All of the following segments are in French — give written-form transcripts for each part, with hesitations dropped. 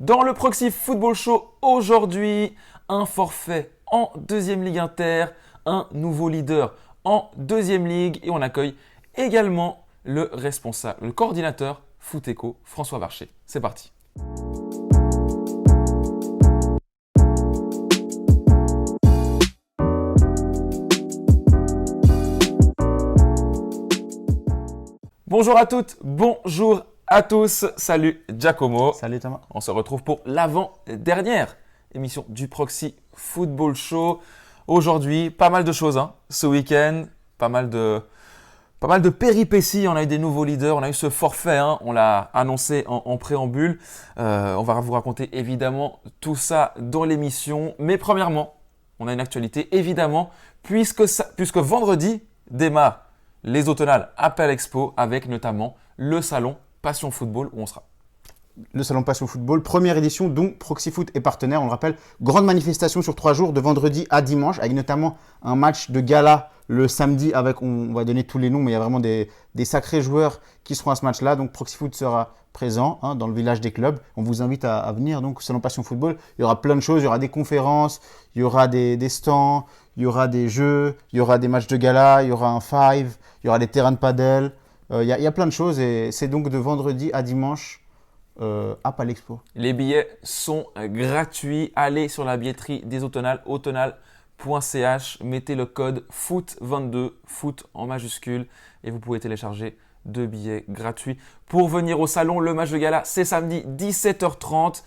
Dans le Proxy Football Show, aujourd'hui, un forfait en deuxième ligue inter, un nouveau leader en deuxième ligue et on accueille également le responsable, le coordinateur Footeco, François Varcher. C'est parti. Bonjour à toutes, bonjour à tous. Salut Giacomo. Salut Thomas. On se retrouve pour l'avant-dernière émission du Proxy Football Show. Aujourd'hui, pas mal de choses ce week-end, pas mal de péripéties. On a eu des nouveaux leaders, on a eu ce forfait, on l'a annoncé en préambule. On va vous raconter évidemment tout ça dans l'émission. Mais premièrement, on a une actualité évidemment, puisque vendredi démarre les automnales Apple Expo avec notamment le salon Passion Football où on sera. Le salon Passion Football, première édition dont Proxy Foot est partenaire. On le rappelle, grande manifestation sur 3 jours de vendredi à dimanche avec notamment un match de gala le samedi avec, on va donner tous les noms, mais il y a vraiment des sacrés joueurs qui seront à ce match-là. Donc Proxy Foot sera présent dans le village des clubs. On vous invite à venir donc au salon Passion Football. Il y aura plein de choses, il y aura des conférences, il y aura des stands, il y aura des jeux, il y aura des matchs de gala, il y aura un five, il y aura des terrains de padel. Il y a plein de choses et c'est donc de vendredi à dimanche à Palexpo. Les billets sont gratuits. Allez sur la billetterie des automnales, automnal.ch. Mettez le code FOOT22, FOOT en majuscule et vous pouvez télécharger 2 billets gratuits pour venir au salon. Le match de gala, c'est samedi 17h30.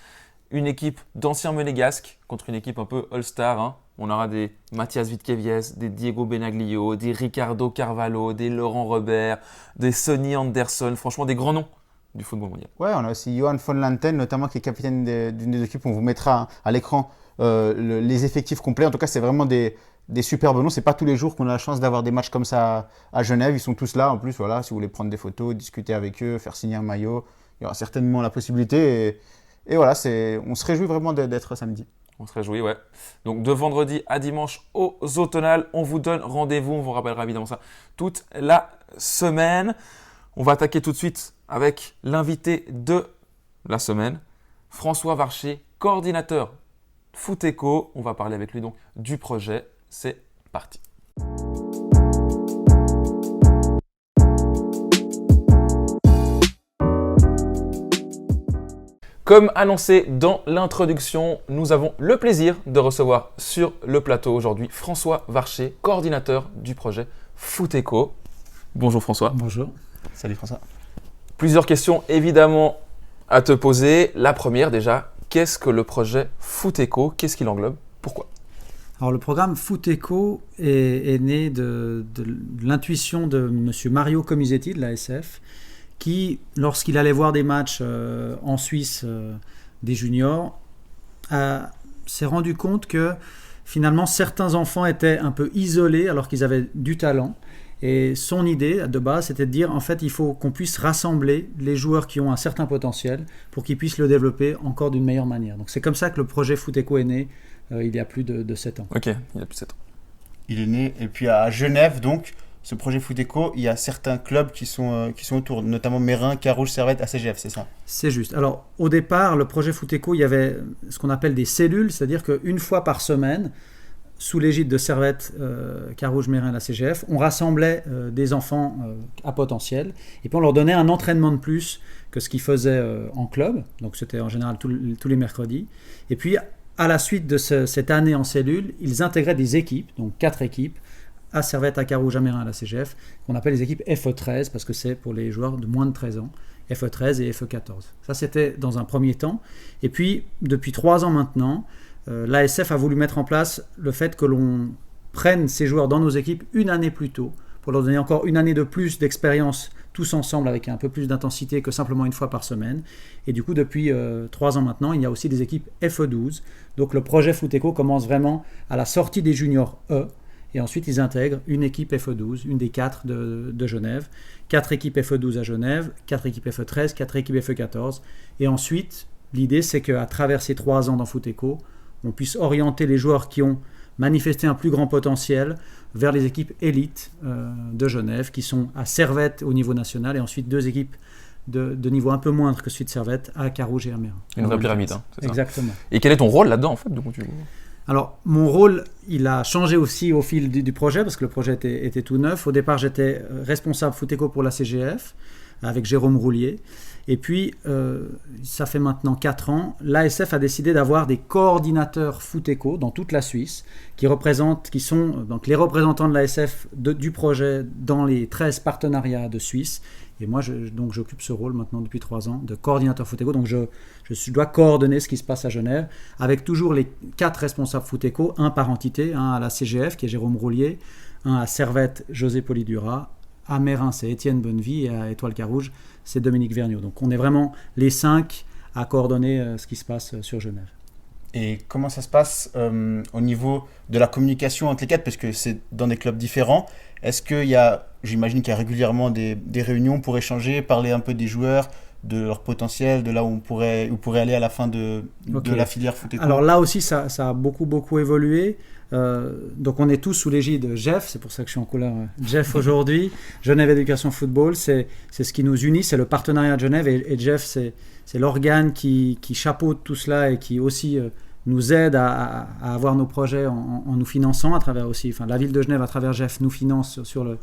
Une équipe d'anciens monégasques contre une équipe un peu all-star. On aura des Mathias Vitkevies, des Diego Benaglio, des Ricardo Carvalho, des Laurent Robert, des Sonny Anderson. Franchement, des grands noms du football mondial. Ouais, on a aussi Johan von Lanten, notamment qui est capitaine d'une des équipes. On vous mettra à l'écran les effectifs complets. En tout cas, c'est vraiment des superbes noms. C'est pas tous les jours qu'on a la chance d'avoir des matchs comme ça à Genève. Ils sont tous là. En plus, voilà, si vous voulez prendre des photos, discuter avec eux, faire signer un maillot, il y aura certainement la possibilité. Et voilà, on se réjouit vraiment d'être samedi. On se réjouit, ouais. Donc de vendredi à dimanche aux automnales, on vous donne rendez-vous. On vous rappellera évidemment ça toute la semaine. On va attaquer tout de suite avec l'invité de la semaine, François Varcher, coordinateur Footeco. On va parler avec lui donc du projet. C'est parti. Comme annoncé dans l'introduction, nous avons le plaisir de recevoir sur le plateau aujourd'hui François Varcher, coordinateur du projet Footeco. Bonjour François. Bonjour. Salut François. Plusieurs questions évidemment à te poser. La première déjà, qu'est-ce que le projet Footeco? Qu'est-ce qu'il englobe? Pourquoi? Alors le programme Footeco est né de l'intuition de M. Mario Comisetti de l'ASF qui, lorsqu'il allait voir des matchs en Suisse des juniors, s'est rendu compte que finalement certains enfants étaient un peu isolés alors qu'ils avaient du talent. Et son idée de base, c'était de dire en fait il faut qu'on puisse rassembler les joueurs qui ont un certain potentiel pour qu'ils puissent le développer encore d'une meilleure manière. Donc c'est comme ça que le projet Footeco est né il y a plus de 7 ans. Ok, il y a plus de 7 ans. Il est né et puis à Genève donc. Ce projet Footeco, il y a certains clubs qui sont autour, notamment Mérin, Carouge, Servette, ACGF, c'est ça? C'est juste. Alors, au départ, le projet Footeco, il y avait ce qu'on appelle des cellules, c'est-à-dire qu'une fois par semaine, sous l'égide de Servette, Carouge, Mérin, l'ACGF, on rassemblait des enfants à potentiel et puis on leur donnait un entraînement de plus que ce qu'ils faisaient en club. Donc, c'était en général tous les mercredis. Et puis, à la suite de cette année en cellule, ils intégraient des équipes, donc 4 équipes, à Servette, à Carouge, à Mérin, à la CGF, qu'on appelle les équipes FE13 parce que c'est pour les joueurs de moins de 13 ans, FE13 et FE14. Ça, c'était dans un premier temps. Et puis, depuis 3 ans maintenant, l'ASF a voulu mettre en place le fait que l'on prenne ces joueurs dans nos équipes une année plus tôt pour leur donner encore une année de plus d'expérience tous ensemble avec un peu plus d'intensité que simplement une fois par semaine. Et du coup, depuis 3 ans maintenant, il y a aussi des équipes FE12. Donc, le projet Footeco commence vraiment à la sortie des juniors E. Et ensuite, ils intègrent une équipe FE12, une des 4 de Genève, 4 équipes FE12 à Genève, 4 équipes FE13, 4 équipes FE14. Et ensuite, l'idée, c'est qu'à travers ces 3 ans dans Footeco, on puisse orienter les joueurs qui ont manifesté un plus grand potentiel vers les équipes élites de Genève, qui sont à Servette au niveau national, et ensuite 2 équipes de niveau un peu moindre que celui de Servette à Carouge et à Mérin. Une vraie pyramide, hein, c'est ça. Exactement. Et quel est ton rôle là-dedans en fait? Alors, mon rôle, il a changé aussi au fil du projet, parce que le projet était tout neuf. Au départ, j'étais responsable Foot-Eco pour la CGF, avec Jérôme Roulier. Et puis, ça fait maintenant 4 ans, l'ASF a décidé d'avoir des coordinateurs Foot-Eco dans toute la Suisse, qui sont donc les représentants de l'ASF du projet dans les 13 partenariats de Suisse. Et moi, donc, j'occupe ce rôle maintenant depuis 3 ans de coordinateur Foot-Eco. Donc, je dois coordonner ce qui se passe à Genève avec toujours les 4 responsables Foot-Eco, un par entité, un à la CGF qui est Jérôme Roulier, un à Servette, José Polidura, à Mérin, c'est Étienne Bonnevie, et à Étoile Carouge, c'est Dominique Vergniaud. Donc, on est vraiment les 5 à coordonner ce qui se passe sur Genève. Et comment ça se passe au niveau de la communication entre les 4, parce que c'est dans des clubs différents? Est-ce qu'il y a, j'imagine qu'il y a régulièrement des réunions pour échanger, parler un peu des joueurs, de leur potentiel, de là où on pourrait aller à la fin de la filière Foot-Eco? Alors là aussi, ça a beaucoup évolué. Donc on est tous sous l'égide de Jeff, c'est pour ça que je suis en couleur Jeff aujourd'hui. Genève Éducation Football, c'est ce qui nous unit, c'est le partenariat de Genève, et Jeff, c'est l'organe qui chapeaute tout cela et qui aussi nous aide à avoir nos projets en nous finançant à travers aussi, enfin la ville de Genève à travers Jeff nous finance sur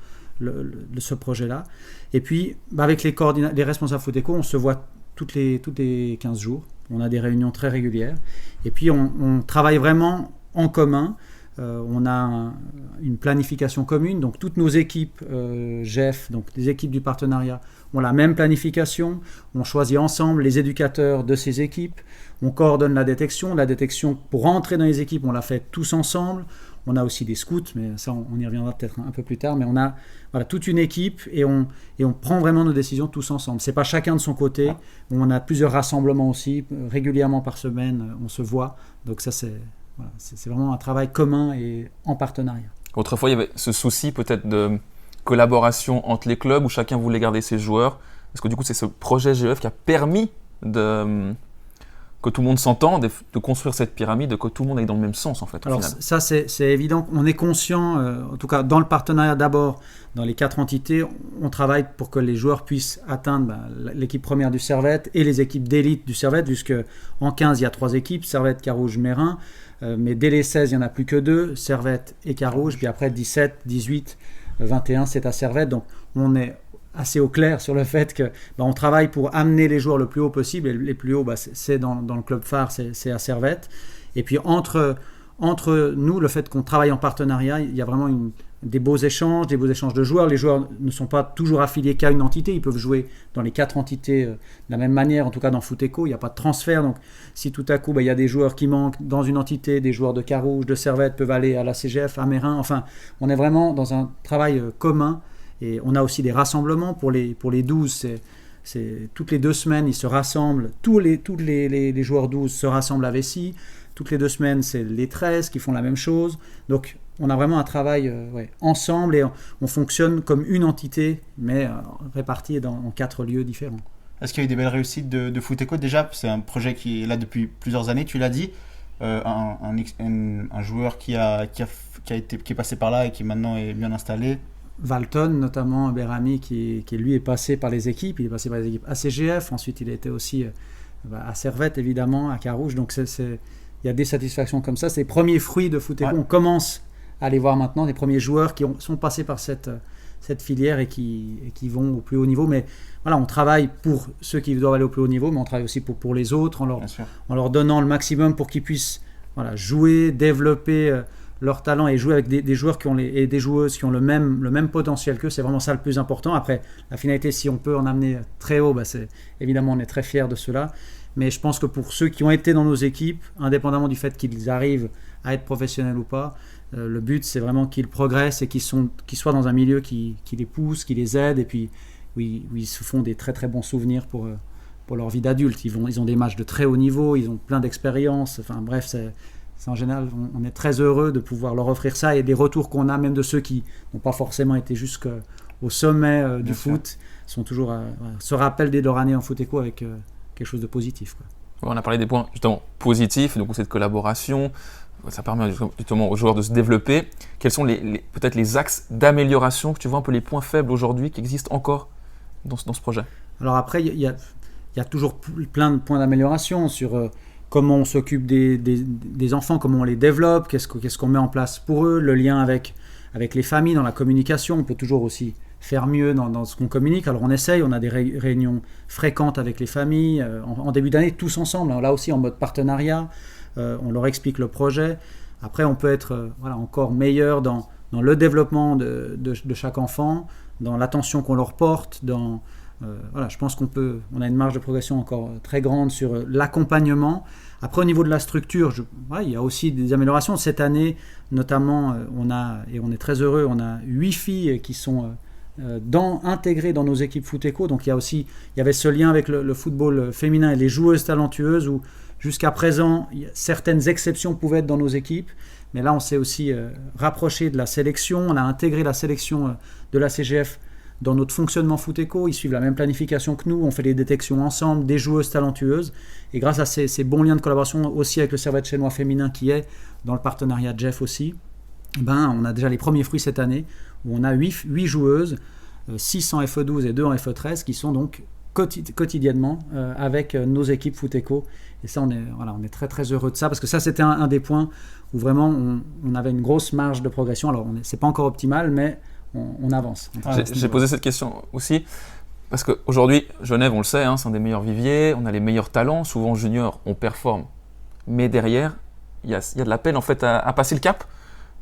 ce projet-là. Et puis avec les responsables Foot-Eco, on se voit toutes les 15 jours, on a des réunions très régulières, et puis on travaille vraiment en commun. On a une planification commune, donc toutes nos équipes Jeff, donc les équipes du partenariat, ont la même planification. On choisit ensemble les éducateurs de ces équipes. On coordonne la détection. La détection, pour rentrer dans les équipes, on l'a fait tous ensemble. On a aussi des scouts, mais ça, on y reviendra peut-être un peu plus tard. Mais on a toute une équipe et on prend vraiment nos décisions tous ensemble. C'est pas chacun de son côté. On a plusieurs rassemblements aussi, régulièrement par semaine, on se voit. Donc ça, c'est vraiment un travail commun et en partenariat. Autrefois, il y avait ce souci peut-être de collaboration entre les clubs où chacun voulait garder ses joueurs. Est-ce que du coup, c'est ce projet GEF qui a permis que tout le monde s'entende, de construire cette pyramide, que tout le monde aille dans le même sens en fait? Alors ça, c'est évident. On est conscient, en tout cas dans le partenariat d'abord, dans les 4 entités, on travaille pour que les joueurs puissent atteindre l'équipe première du Servette et les équipes d'élite du Servette, puisqu'en 15, il y a 3 équipes, Servette, Carouge, Mérin. Mais dès les 16, il n'y en a plus que 2, Servette et Carouge. Puis après, 17, 18, 21, c'est à Servette. Donc on est assez au clair sur le fait que on travaille pour amener les joueurs le plus haut possible. Et les plus hauts, c'est dans le club phare, c'est à Servette. Et puis entre nous, le fait qu'on travaille en partenariat, il y a vraiment des beaux échanges de joueurs. Les joueurs ne sont pas toujours affiliés qu'à une entité, ils peuvent jouer dans les 4 entités de la même manière, en tout cas dans Foot-Eco, il n'y a pas de transfert. Donc si tout à coup il y a des joueurs qui manquent dans une entité, des joueurs de Carouge, de Servette peuvent aller à la CGF, à Mérin. Enfin, on est vraiment dans un travail commun. Et on a aussi des rassemblements pour les 12, c'est toutes les 2 semaines, ils se rassemblent, tous les joueurs 12 se rassemblent à Vessy. Toutes les 2 semaines, c'est les 13 qui font la même chose. Donc, on a vraiment un travail ensemble et on fonctionne comme une entité, mais répartie en 4 lieux différents. Est-ce qu'il y a eu des belles réussites de Foot-Eco? Déjà, c'est un projet qui est là depuis plusieurs années, tu l'as dit. Un joueur qui est passé par là et qui maintenant est bien installé. Valton, notamment Berami, qui lui est passé par les équipes. Il est passé par les équipes ACGF. Ensuite, il a été aussi à Servette, évidemment, à Carouge. Donc, il y a des satisfactions comme ça. C'est les premiers fruits de Foot-Eco. Ouais. On commence à les voir maintenant, les premiers joueurs qui sont passés par cette filière et qui vont au plus haut niveau. Mais voilà, on travaille pour ceux qui doivent aller au plus haut niveau, mais on travaille aussi pour les autres, en leur donnant le maximum pour qu'ils puissent jouer, développer leur talent et jouer avec des joueurs et des joueuses qui ont le même potentiel qu'eux. C'est vraiment ça le plus important. Après, la finalité, si on peut en amener très haut, évidemment, on est très fiers de cela. Mais je pense que pour ceux qui ont été dans nos équipes, indépendamment du fait qu'ils arrivent à être professionnels ou pas, le but, c'est vraiment qu'ils progressent et qu'ils soient dans un milieu qui les pousse, qui les aide, et puis où ils se font des très très bons souvenirs pour leur vie d'adulte. Ils ont des matchs de très haut niveau, ils ont plein d'expériences. Enfin bref, c'est en général, on est très heureux de pouvoir leur offrir ça, et des retours qu'on a, même de ceux qui n'ont pas forcément été jusqu'au sommet du foot, sont toujours se rappellent des leur année en Foot-Eco avec quelque chose de positif, quoi. On a parlé des points justement positifs, donc cette collaboration, ça permet justement aux joueurs de se développer. Quels sont peut-être les axes d'amélioration que tu vois, un peu les points faibles aujourd'hui qui existent encore dans ce projet? Alors après, il y a toujours plein de points d'amélioration sur comment on s'occupe des enfants, comment on les développe, qu'est-ce qu'on met en place pour eux, le lien avec les familles, dans la communication. On peut toujours aussi faire mieux dans ce qu'on communique. Alors on essaye, on a des réunions fréquentes avec les familles, en début d'année, tous ensemble, là aussi en mode partenariat, on leur explique le projet. Après, on peut être encore meilleur dans le développement de chaque enfant, dans l'attention qu'on leur porte, je pense on a une marge de progression encore très grande sur l'accompagnement. Après, au niveau de la structure, il y a aussi des améliorations. Cette année, notamment, on est très heureux, on a 8 filles qui sont intégrées dans nos équipes Foot-Eco. Donc, il y avait ce lien avec le football féminin et les joueuses talentueuses où, jusqu'à présent, certaines exceptions pouvaient être dans nos équipes. Mais là, on s'est aussi rapproché de la sélection. On a intégré la sélection de la CGF dans notre fonctionnement Foot-Eco. Ils suivent la même planification que nous. On fait les détections ensemble des joueuses talentueuses. Et grâce à ces bons liens de collaboration aussi avec le Servette Chénois féminin qui est dans le partenariat Jeff aussi, on a déjà les premiers fruits cette année où on a 8 joueuses, 6 en FE12 et 2 en FE13 qui sont donc quotidiennement avec nos équipes Foot-Eco. Et ça, on est très très heureux de ça parce que ça, c'était un des points où vraiment on avait une grosse marge de progression. Alors, c'est pas encore optimal, mais on avance. J'ai posé cette question aussi parce qu'aujourd'hui, Genève, on le sait, c'est un des meilleurs viviers, on a les meilleurs talents. Souvent, junior, on performe, mais derrière, il y a de la peine en fait à passer le cap.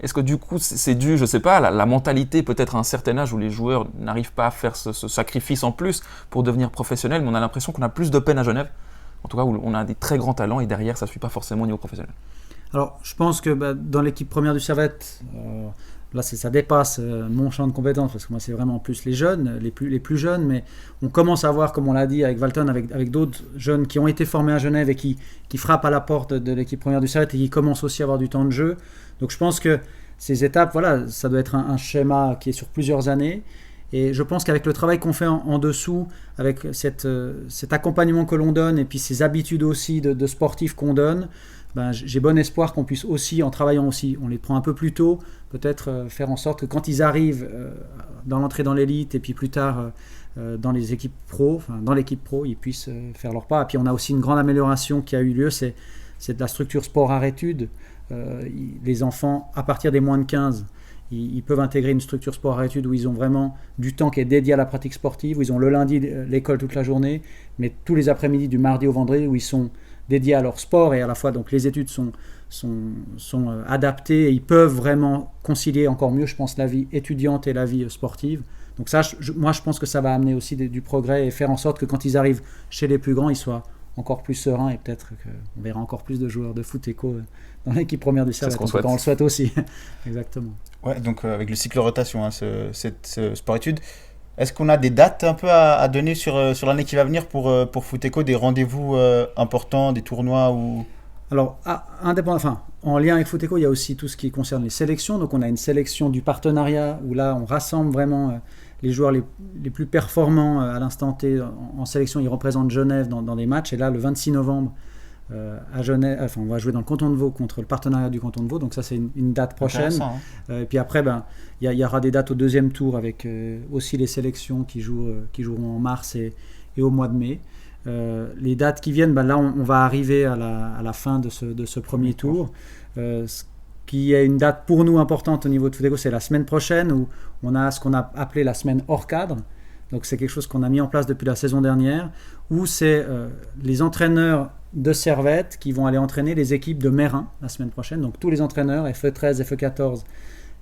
Est-ce que du coup, c'est dû, je sais pas, à la mentalité peut-être à un certain âge où les joueurs n'arrivent pas à faire ce sacrifice en plus pour devenir professionnels, mais on a l'impression qu'on a plus de peine à Genève, en tout cas où on a des très grands talents et derrière, ça ne suit pas forcément au niveau professionnel. Alors, je pense que dans l'équipe première du Servette, là, ça dépasse mon champ de compétences parce que moi, c'est vraiment plus les jeunes, les plus jeunes, mais on commence à voir, comme on l'a dit avec Walton, avec d'autres jeunes qui ont été formés à Genève et qui frappent à la porte de l'équipe première du Servette et qui commencent aussi à avoir du temps de jeu. Donc, je pense que ces étapes, ça doit être un schéma qui est sur plusieurs années. Et je pense qu'avec le travail qu'on fait en dessous, avec cet accompagnement que l'on donne et puis ces habitudes aussi de sportifs qu'on donne, j'ai bon espoir qu'on puisse aussi, en travaillant aussi, on les prend un peu plus tôt, peut-être faire en sorte que quand ils arrivent dans l'entrée dans l'élite et puis plus tard dans les équipes pro, dans l'équipe pro, ils puissent faire leur pas. Et puis on a aussi une grande amélioration qui a eu lieu, c'est de la structure sport-art-études. Les enfants, à partir des moins de 15, ils peuvent intégrer une structure sport-art-études où ils ont vraiment du temps qui est dédié à la pratique sportive, où ils ont le lundi l'école toute la journée, mais tous les après-midi du mardi au vendredi où ils sont dédiés à leur sport et à la fois donc les études sont adaptées et ils peuvent vraiment concilier encore mieux, je pense, la vie étudiante et la vie sportive. Donc ça, moi je pense que ça va amener aussi du progrès et faire en sorte que quand ils arrivent chez les plus grands, ils soient encore plus sereins et peut-être qu'on verra encore plus de joueurs de Foot-Eco dans l'équipe première du Servette. On le souhaite aussi. Exactement. Ouais, donc avec le cycle rotation, ce sport-études, est-ce qu'on a des dates un peu à donner sur l'année qui va venir pour Foot-Eco, des rendez-vous importants, des tournois ou... Alors, en lien avec Foot-Eco, il y a aussi tout ce qui concerne les sélections. Donc, on a une sélection du partenariat où là, on rassemble vraiment les joueurs les plus performants à l'instant T en sélection. Ils représentent Genève dans des matchs. Et là, le 26 novembre, à Genève, on va jouer dans le canton de Vaud contre le partenariat du canton de Vaud. Donc, ça, c'est une date prochaine. Et puis après, il y aura des dates au deuxième tour avec aussi les sélections qui joueront en mars et au mois de mai. Les dates qui viennent, là on va arriver à la fin de ce premier tour. Ce qui est une date pour nous importante au niveau de Foot-Eco, c'est la semaine prochaine où on a ce qu'on a appelé la semaine hors cadre. Donc c'est quelque chose qu'on a mis en place depuis la saison dernière où c'est les entraîneurs de Servette qui vont aller entraîner les équipes de Meyrin la semaine prochaine. Donc tous les entraîneurs FE13, FE14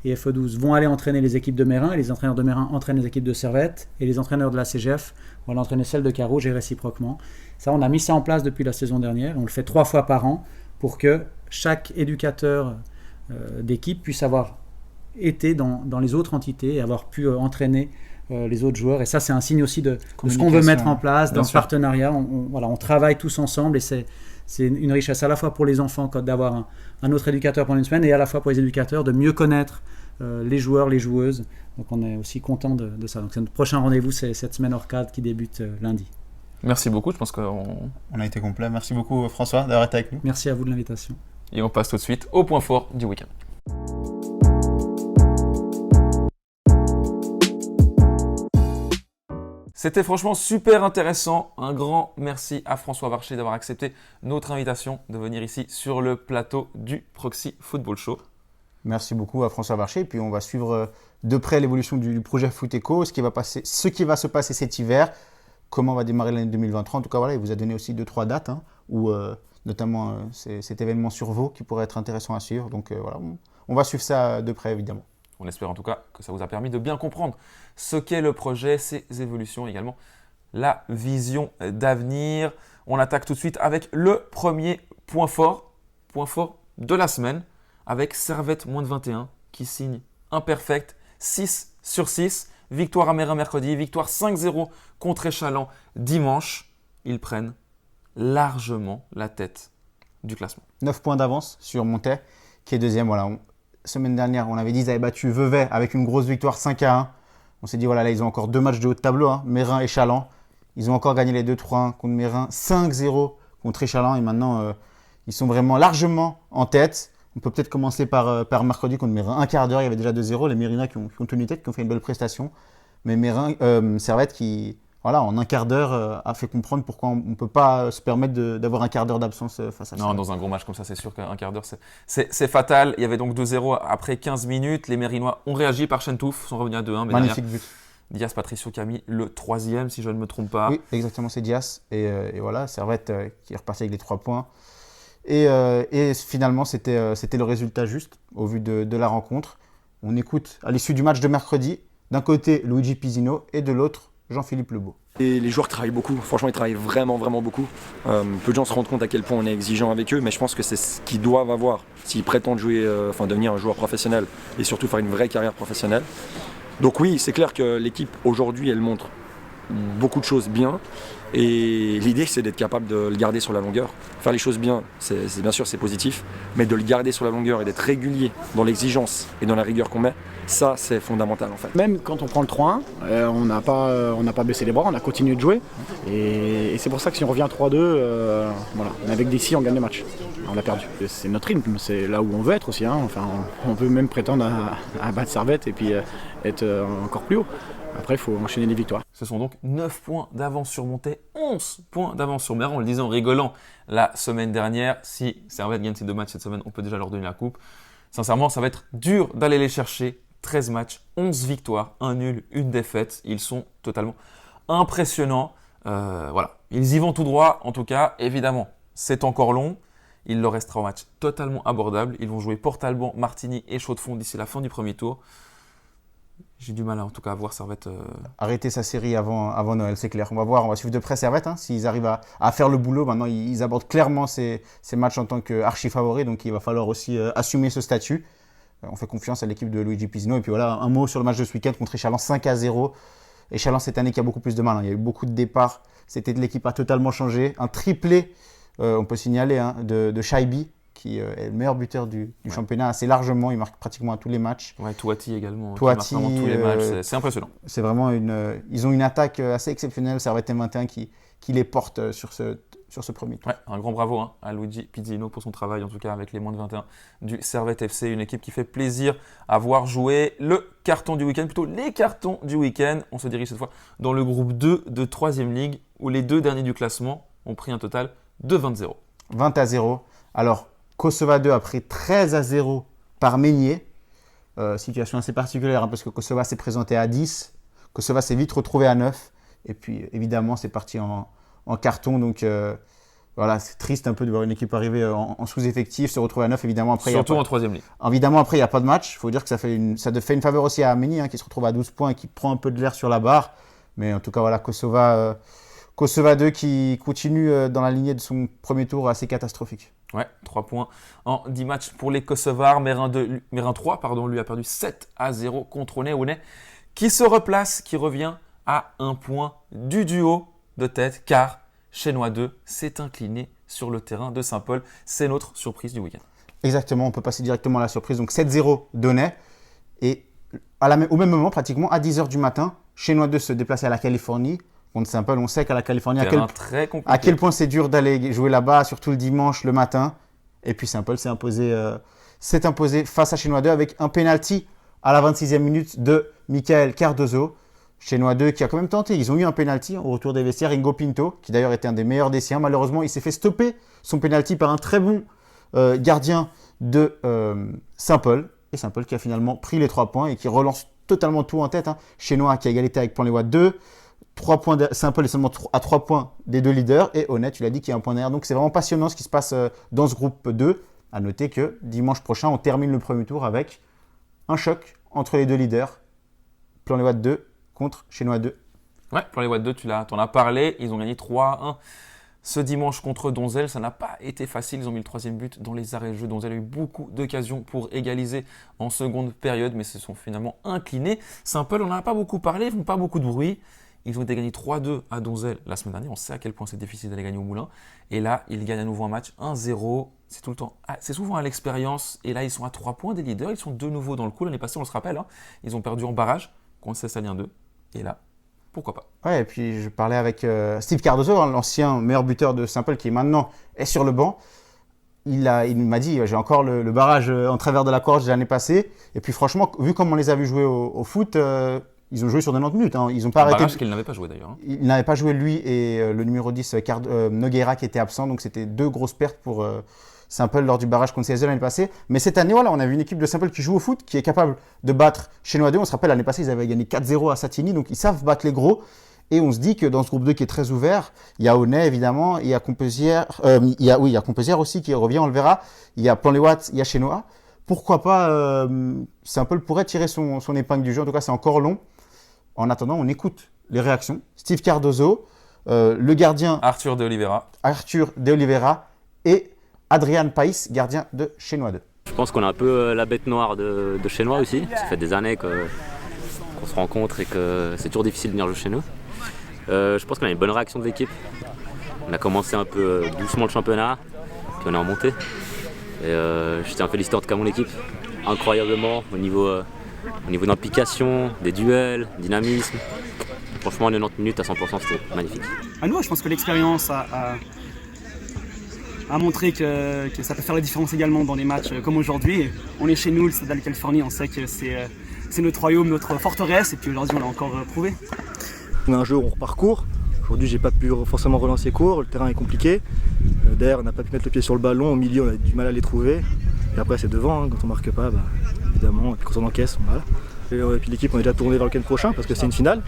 et FE12 vont aller entraîner les équipes de Meyrin et les entraîneurs de Meyrin entraînent les équipes de Servette et les entraîneurs de la CGF vont aller entraîner celles de Carouge et réciproquement. Ça, on a mis ça en place depuis la saison dernière. On le fait 3 fois par an pour que chaque éducateur d'équipe puisse avoir été dans les autres entités et avoir pu entraîner les autres joueurs. Et ça, c'est un signe aussi de ce qu'on veut mettre en place dans ce partenariat. On travaille tous ensemble et c'est une richesse à la fois pour les enfants d'avoir un autre éducateur pendant une semaine et à la fois pour les éducateurs de mieux connaître les joueurs, les joueuses. Donc on est aussi content de ça. Donc c'est notre prochain rendez-vous, c'est cette semaine hors cadre qui débute lundi. Merci beaucoup, je pense qu'on a été complet. Merci beaucoup François d'avoir été avec nous. Merci à vous de l'invitation. Et on passe tout de suite au point fort du week-end. C'était franchement super intéressant. Un grand merci à François Varcher d'avoir accepté notre invitation de venir ici sur le plateau du Proxy Football Show. Merci beaucoup à François Varcher. Et puis on va suivre de près l'évolution du projet FootEcho, ce qui va se passer cet hiver, comment va démarrer l'année 2023. En tout cas, voilà, il vous a donné aussi 2-3 dates, où notamment cet événement sur Vaud qui pourrait être intéressant à suivre. Donc voilà, on va suivre ça de près évidemment. On espère en tout cas que ça vous a permis de bien comprendre ce qu'est le projet, ses évolutions, également la vision d'avenir. On attaque tout de suite avec le premier point fort de la semaine, avec Servette moins de 21 qui signe un perfect 6/6. Victoire à Mérin mercredi, victoire 5-0 contre Échalon dimanche. Ils prennent largement la tête du classement. 9 points d'avance sur Montet qui est deuxième. Voilà, semaine dernière, on avait dit qu'ils avaient battu Vevey avec une grosse victoire 5-1. On s'est dit, voilà, là, ils ont encore 2 matchs de haut de tableau, Mérin et Chaland. Ils ont encore gagné les 2-3-1 contre Mérin, 5-0 contre Échalon. Et maintenant, ils sont vraiment largement en tête. On peut peut-être commencer par mercredi contre Mérin. Un quart d'heure, il y avait déjà 2-0. Les Mérinois qui ont tenu tête, qui ont fait une belle prestation. Mais Servette qui, voilà, en un quart d'heure, a fait comprendre pourquoi on ne peut pas se permettre d'avoir un quart d'heure d'absence face à ça. Non, dans un gros match comme ça, c'est sûr qu'un quart d'heure, c'est fatal. Il y avait donc 2-0 après 15 minutes. Les Mérinois ont réagi par Chentouf, sont revenus à 2-1. Mais magnifique but. Dias Patricio qui a mis le 3e, si je ne me trompe pas. Oui, exactement, c'est Dias. Et voilà, Servette qui est reparti avec les 3 points. Et finalement, c'était le résultat juste au vu de la rencontre. On écoute à l'issue du match de mercredi, d'un côté Luigi Pizzino et de l'autre Jean-Philippe Lebeau. Et les joueurs travaillent beaucoup, franchement ils travaillent vraiment beaucoup. Peu de gens se rendent compte à quel point on est exigeant avec eux, mais je pense que c'est ce qu'ils doivent avoir s'ils prétendent devenir un joueur professionnel et surtout faire une vraie carrière professionnelle. Donc oui, c'est clair que l'équipe aujourd'hui elle montre beaucoup de choses bien. Et l'idée, c'est d'être capable de le garder sur la longueur. Faire les choses bien, bien sûr, c'est positif, mais de le garder sur la longueur et d'être régulier dans l'exigence et dans la rigueur qu'on met, ça, c'est fondamental en fait. Même quand on prend le 3-1, on n'a pas baissé les bras, on a continué de jouer. Et c'est pour ça que si on revient à 3-2, voilà, avec des si, on gagne le match. On l'a perdu. C'est notre rythme, c'est là où on veut être aussi. Enfin, on peut même prétendre à battre Servette et puis être encore plus haut. Après, il faut enchaîner les victoires. Ce sont donc 9 points d'avance sur Montet, 11 points d'avance sur Mérin. On le disait en rigolant la semaine dernière. Si Servette gagne ces 2 matchs cette semaine, on peut déjà leur donner la coupe. Sincèrement, ça va être dur d'aller les chercher. 13 matchs, 11 victoires, 1 nul, 1 défaite. Ils sont totalement impressionnants. Voilà, ils y vont tout droit. En tout cas, évidemment, c'est encore long. Il leur restera un match totalement abordable. Ils vont jouer Port-Alban, Martigny et Chaux-de-Fonds d'ici la fin du premier tour. J'ai du mal en tout cas à voir Servette. Arrêter sa série avant Noël, c'est clair. On va suivre de près Servette. S'ils arrivent à faire le boulot, maintenant ils abordent clairement ces matchs en tant qu'archi-favoris. Donc il va falloir aussi assumer ce statut. On fait confiance à l'équipe de Luigi Pizzino. Et puis voilà, un mot sur le match de ce week-end contre Échalon, 5-0. Échalon cette année qui a beaucoup plus de mal. Il y a eu beaucoup de départs. L'équipe a totalement changé. Un triplé, on peut signaler, de Shaibi, qui est le meilleur buteur du championnat assez largement. Il marque pratiquement à tous les matchs. Ouais, Touati également. Touati, qui marque vraiment tous les matchs. C'est impressionnant. C'est vraiment ils ont une attaque assez exceptionnelle. Servette M21 qui les porte sur ce premier tour. Ouais, un grand bravo à Luigi Pizzino pour son travail, en tout cas avec les moins de 21 du Servette FC. Une équipe qui fait plaisir à voir jouer. Le carton du week-end, plutôt les cartons du week-end. On se dirige cette fois dans le groupe 2 de 3e Ligue, où les 2 derniers du classement ont pris un total de 20-0. 20-0. Alors, Kosova 2 a pris 13-0 par Meignier. Situation assez particulière parce que Kosova s'est présenté à 10. Kosova s'est vite retrouvé à 9. Et puis évidemment, c'est parti en carton. Donc voilà, c'est triste un peu de voir une équipe arriver en sous-effectif, se retrouver à 9. Évidemment, après, surtout en 3e Ligue. Évidemment, après, il n'y a pas de match. Il faut dire que ça fait une faveur aussi à Meignier qui se retrouve à 12 points et qui prend un peu de l'air sur la barre. Mais en tout cas, voilà, Kosova 2 qui continue dans la lignée de son premier tour assez catastrophique. Ouais, 3 points en 10 matchs pour les Kosovars. Mérin 3, lui a perdu 7-0 contre Oné, qui se replace, qui revient à 1 point du duo de tête, car Chénois 2 s'est incliné sur le terrain de Saint-Paul. C'est notre surprise du week-end. Exactement, on peut passer directement à la surprise. Donc 7-0 d'Oné. Et au même moment, pratiquement à 10h du matin, Chénois 2 se déplaçait à la Californie. Contre Saint-Paul, on sait qu'à la Californie, à quel point c'est dur d'aller jouer là-bas, surtout le dimanche, le matin. Et puis Saint-Paul s'est imposé face à Chénois 2 avec un penalty à la 26e minute de Michael Cardozo. Chenois 2 qui a quand même tenté. Ils ont eu un penalty au retour des vestiaires. Ingo Pinto, qui d'ailleurs était un des meilleurs des siens. Malheureusement, il s'est fait stopper son penalty par un très bon gardien de Saint-Paul. Et Saint-Paul qui a finalement pris les 3 points et qui relance totalement tout en tête. Chenois qui a égalité avec Plan-les-Ouates 2. 3 points Saint-Paul est seulement à 3 points des 2 leaders. Et Honnête, tu l'as dit, qui a un point derrière. Donc c'est vraiment passionnant ce qui se passe dans ce groupe 2. À noter que dimanche prochain, on termine le premier tour avec un choc entre les 2 leaders. Plan-les-Ouates 2 contre Chenois 2. Ouais, Plan-les-Ouates 2, tu t'en as parlé. Ils ont gagné 3-1 ce dimanche contre Donzelle. Ça n'a pas été facile. Ils ont mis le 3e but dans les arrêts de jeu. Donzelle a eu beaucoup d'occasions pour égaliser en seconde période, mais se sont finalement inclinés. Saint-Paul, on n'en a pas beaucoup parlé. Ils font pas beaucoup de bruit. Ils ont été gagnés 3-2 à Donzelle la semaine dernière. On sait à quel point c'est difficile d'aller gagner au Moulin. Et là, ils gagnent à nouveau un match 1-0. C'est tout le temps. C'est souvent à l'expérience. Et là, ils sont à 3 points des leaders. Ils sont de nouveau dans le coup. L'année passée, on se rappelle, ils ont perdu en barrage contre Cessalien 2. Et là, pourquoi pas. Ouais, et puis je parlais avec Steve Cardozo, l'ancien meilleur buteur de Saint-Paul qui maintenant est sur le banc. Il m'a dit, j'ai encore le barrage en travers de la corde de l'année passée. Et puis franchement, vu comme on les a vus jouer au foot, ils ont joué sur 90 minutes. Ils n'ont pas arrêté. Barrage qu'il n'avait pas joué d'ailleurs. Il n'avait pas joué lui et le numéro 10, Nogueira, qui était absent. Donc c'était 2 grosses pertes pour Saint-Paul lors du barrage contre CSE l'année passée. Mais cette année, voilà, on a vu une équipe de Saint-Paul qui joue au foot, qui est capable de battre Chenois 2. On se rappelle, l'année passée, ils avaient gagné 4-0 à Satigny. Donc ils savent battre les gros. Et on se dit que dans ce groupe 2 qui est très ouvert, il y a Honnay évidemment, il y a Composière, il y a Composière aussi qui revient, on le verra. Il y a Plan-les-Ouates, il y a Chenois. Pourquoi pas Saint-Paul pourrait tirer son épingle du jeu. En tout cas, c'est encore long. En attendant, on écoute les réactions. Steve Cardozo, le gardien Arthur De Oliveira et Adrian Païs, gardien de Chenois 2. Je pense qu'on a un peu la bête noire de Chenois aussi. Ça fait des années qu'on se rencontre et que c'est toujours difficile de venir jouer chez nous. Je pense qu'on a une bonne réaction de l'équipe. On a commencé un peu doucement le championnat, puis on est en montée. Et je tiens à féliciter en tout cas mon équipe, incroyablement au niveau d'implication, des duels, dynamisme. Franchement, 90 minutes à 100%, c'était magnifique. À nous, je pense que l'expérience a montré que ça peut faire la différence également dans des matchs comme aujourd'hui. On est chez nous, le Stade de la Californie, on sait que c'est notre royaume, notre forteresse, et puis aujourd'hui on l'a encore prouvé. On a un jeu où on repart court. Aujourd'hui, j'ai pas pu forcément relancer court, le terrain est compliqué. Derrière, on n'a pas pu mettre le pied sur le ballon, au milieu, on a du mal à les trouver. Et après, c'est devant, quand on marque pas, évidemment, et puis quand on encaisse, voilà. Et puis l'équipe, on est déjà tourné vers le week-end prochain parce que c'est une finale.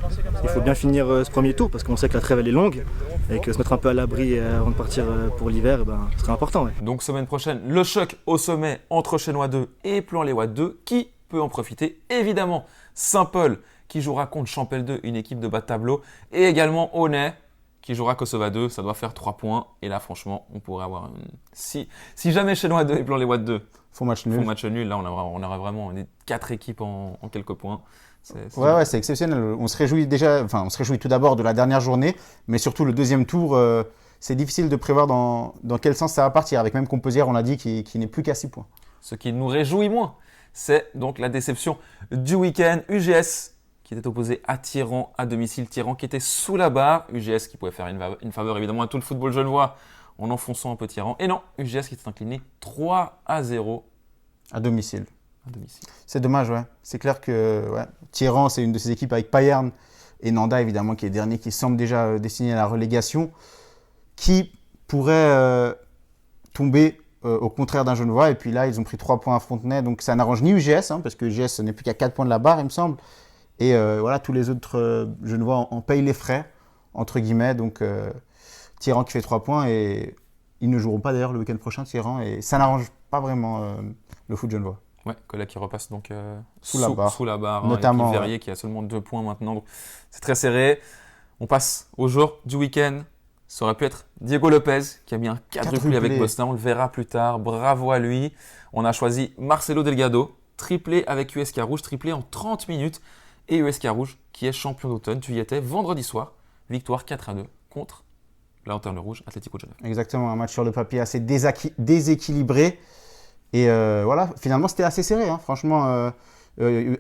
Il faut bien finir ce premier tour parce qu'on sait que la trêve elle est longue et que se mettre un peu à l'abri avant de partir pour l'hiver, ce serait important. Ouais. Donc semaine prochaine, le choc au sommet entre Chenois 2 et Plan-les-Ouates 2. Qui peut en profiter? Évidemment, Saint-Paul qui jouera contre Champel 2, une équipe de bas de tableau. Et également Honnay qui jouera Kosova 2. Ça doit faire 3 points. Et là, franchement, on pourrait avoir Si jamais Chenois 2 et Plan-les-Ouates 2 font match nul, là, on aurait vraiment 4 équipes en quelques points. Ouais, c'est exceptionnel. On se réjouit tout d'abord de la dernière journée, mais surtout le deuxième tour, c'est difficile de prévoir dans quel sens ça va partir. Avec même Composière, on l'a dit, qui n'est plus qu'à 6 points. Ce qui nous réjouit moins, c'est donc la déception du week-end. UGS qui était opposé à Tiran à domicile. Tiran qui était sous la barre. UGS qui pouvait faire une faveur évidemment à tout le football genevois en enfonçant un peu Tiran. Et non, UGS qui était incliné 3-0 à domicile. C'est dommage, ouais. C'est clair que Tiran, c'est une de ces équipes avec Payerne et Nanda, évidemment, qui est dernier, qui semble déjà destiné à la relégation, qui pourrait tomber au contraire d'un Genevois. Et puis là, ils ont pris 3 points à Fontenay. Donc ça n'arrange ni UGS, parce que UGS n'est plus qu'à 4 points de la barre, il me semble. Et tous les autres Genevois en payent les frais, entre guillemets. Donc Tiran qui fait 3 points et ils ne joueront pas d'ailleurs le week-end prochain, Tiran. Et ça n'arrange pas vraiment le foot genevois. Ouais, Cola qui repasse donc sous la barre, notamment. Et puis Verrier qui a seulement 2 points maintenant. Donc c'est très serré. On passe au jour du week-end. Ça aurait pu être Diego Lopez qui a mis un quadruplé avec Boston. On le verra plus tard. Bravo à lui. On a choisi Marcelo Delgado, triplé avec USK Rouge, triplé en 30 minutes. Et USK Rouge qui est champion d'automne. Tu y étais vendredi soir. Victoire 4-2 contre la Lanterne Rouge, Atlético de Genève. Exactement, un match sur le papier assez déséquilibré. Et finalement c'était assez serré. Franchement,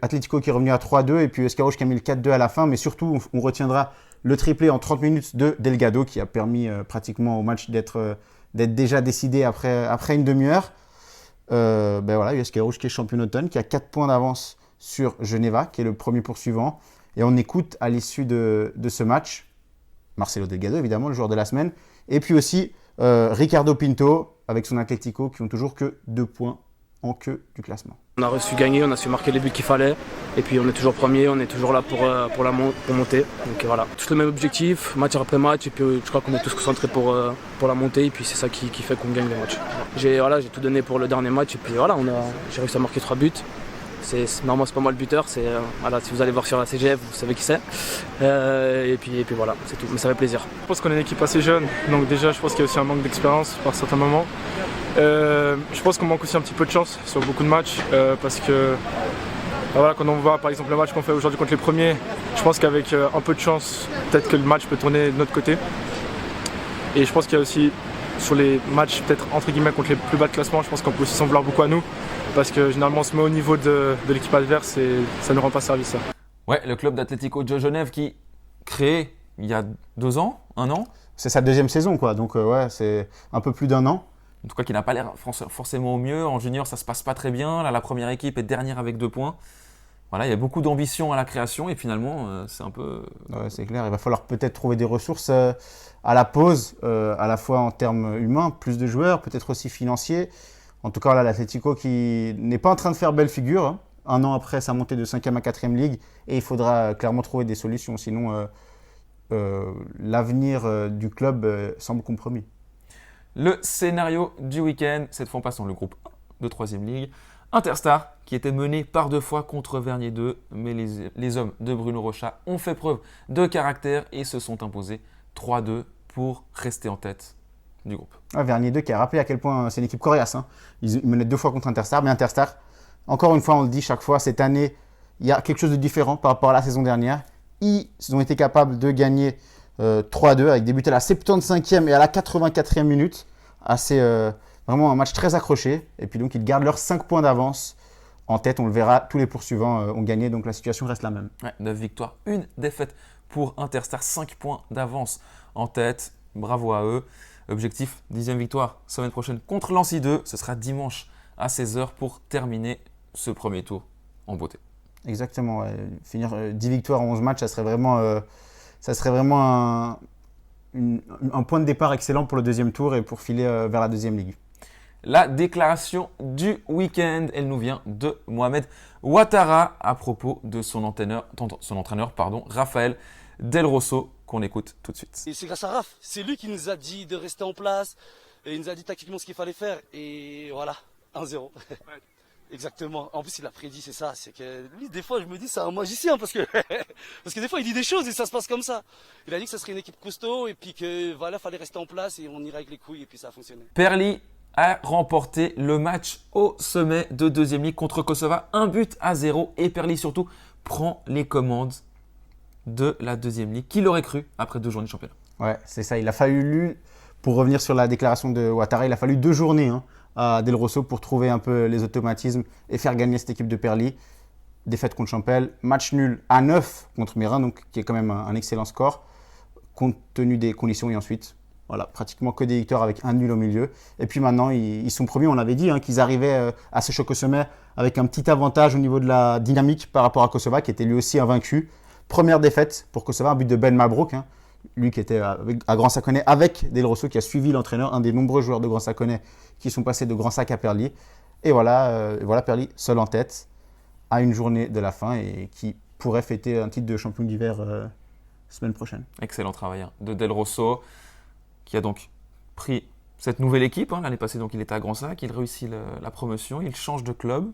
Atlético qui est revenu à 3-2 et puis USK Rouge qui a mis le 4-2 à la fin. Mais surtout, on retiendra le triplé en 30 minutes de Delgado qui a permis pratiquement au match d'être déjà décidé après une demi-heure. USK Rouge qui est champion d'automne, qui a 4 points d'avance sur Geneva, qui est le premier poursuivant. Et on écoute à l'issue de ce match Marcelo Delgado, évidemment, le joueur de la semaine, et puis aussi Ricardo Pinto avec son Atlético qui ont toujours que 2 points en queue du classement. On a su gagner, on a su marquer les buts qu'il fallait. Et puis on est toujours premier, on est toujours là pour monter. Donc voilà, tous le même objectif, match après match. Et puis je crois qu'on est tous concentrés pour la montée. Et puis c'est ça qui fait qu'on gagne les matchs. J'ai tout donné pour le dernier match. Et puis voilà, j'ai réussi à marquer 3 buts. Normalement c'est pas moi le buteur. Si vous allez voir sur la CGF, vous savez qui c'est. Et puis voilà, c'est tout. Mais ça fait plaisir. Je pense qu'on est une équipe assez jeune. Donc déjà je pense qu'il y a aussi un manque d'expérience par certains moments. Je pense qu'on manque aussi un petit peu de chance sur beaucoup de matchs parce que voilà, quand on voit par exemple le match qu'on fait aujourd'hui contre les premiers, je pense qu'avec un peu de chance, peut-être que le match peut tourner de notre côté. Et je pense qu'il y a aussi sur les matchs peut-être entre guillemets contre les plus bas de classement, je pense qu'on peut aussi s'en vouloir beaucoup à nous parce que généralement on se met au niveau de l'équipe adverse et ça ne rend pas service ça. Ouais, le club d'Atlético de Genève qui créé il y a 2 ans, 1 an. C'est sa 2e saison quoi, donc ouais, c'est un peu plus d'1 an. En tout cas, qui n'a pas l'air forcément au mieux. En junior, ça se passe pas très bien. Là, la première équipe est dernière avec 2 points. Voilà, il y a beaucoup d'ambition à la création et finalement, c'est un peu… Ouais, c'est clair, il va falloir peut-être trouver des ressources à la pause, à la fois en termes humains, plus de joueurs, peut-être aussi financiers. En tout cas, là, l'Atlético qui n'est pas en train de faire belle figure. Hein. 1 an après sa montée de 5e à 4e ligue et il faudra clairement trouver des solutions. Sinon, l'avenir du club semble compromis. Le scénario du week-end, cette fois on passe dans le groupe 1 de 3e ligue. Interstar, qui était mené par 2 fois contre Vernier 2, mais les hommes de Bruno Rocha ont fait preuve de caractère et se sont imposés 3-2 pour rester en tête du groupe. Vernier 2 qui a rappelé à quel point c'est une équipe coriace. Hein. Ils menaient 2 fois contre Interstar, mais Interstar, encore une fois, on le dit chaque fois, cette année, il y a quelque chose de différent par rapport à la saison dernière. Ils ont été capables de gagner 3-2 avec des buts à la 75e et à la 84e minute. Vraiment un match très accroché. Et puis donc ils gardent leurs 5 points d'avance en tête. On le verra, tous les poursuivants ont gagné, donc la situation reste la même. Ouais, 9 victoires, 1 défaite pour Interstar, 5 points d'avance en tête. Bravo à eux. Objectif, 10e victoire semaine prochaine contre Lancy 2. Ce sera dimanche à 16h pour terminer ce premier tour en beauté. Exactement, ouais. Finir 10 victoires en 11 matchs, ça serait vraiment un point de départ excellent pour le 2e tour et pour filer vers la 2e ligue. La déclaration du week-end, elle nous vient de Mohamed Ouattara à propos de son entraîneur, Raphaël Del Rosso, qu'on écoute tout de suite. Et c'est grâce à Raph, c'est lui qui nous a dit de rester en place, et il nous a dit tactiquement ce qu'il fallait faire, et voilà, 1-0. Ouais. Exactement. En plus, il a prédit, c'est ça. C'est que lui, des fois, je me dis, c'est un magicien parce que des fois, il dit des choses et ça se passe comme ça. Il a dit que ça serait une équipe costaud et puis que voilà, fallait rester en place et on irait avec les couilles et puis ça a fonctionné. Perli a remporté le match au sommet de 2e ligue contre Kosova, 1-0 et Perli surtout prend les commandes de la 2e ligue. Qui l'aurait cru après 2 journées de championnat? Ouais, c'est ça. Il a fallu, pour revenir sur la déclaration de Ouattara, il a fallu 2 journées. À Del Rosso pour trouver un peu les automatismes et faire gagner cette équipe de Perli. Défaite contre Champel, match nul à 9 contre Mérin, donc qui est quand même un excellent score compte tenu des conditions. Et ensuite, voilà, pratiquement que des victoires avec un nul au milieu. Et puis maintenant, ils sont premiers. On avait dit qu'ils arrivaient à ce choc au sommet avec un petit avantage au niveau de la dynamique par rapport à Kosova, qui était lui aussi invaincu. Première défaite pour Kosova, un but de Ben Mabrouk. Lui qui était à Grand Saconnet avec Del Rosso, qui a suivi l'entraîneur, un des nombreux joueurs de Grand Saconnet qui sont passés de Grand Sac à Perli. Et voilà Perli seul en tête à une journée de la fin et qui pourrait fêter un titre de champion d'hiver semaine prochaine. Excellent travail de Del Rosso qui a donc pris cette nouvelle équipe. L'année passée, donc, il était à Grand Sac, il réussit la promotion, il change de club,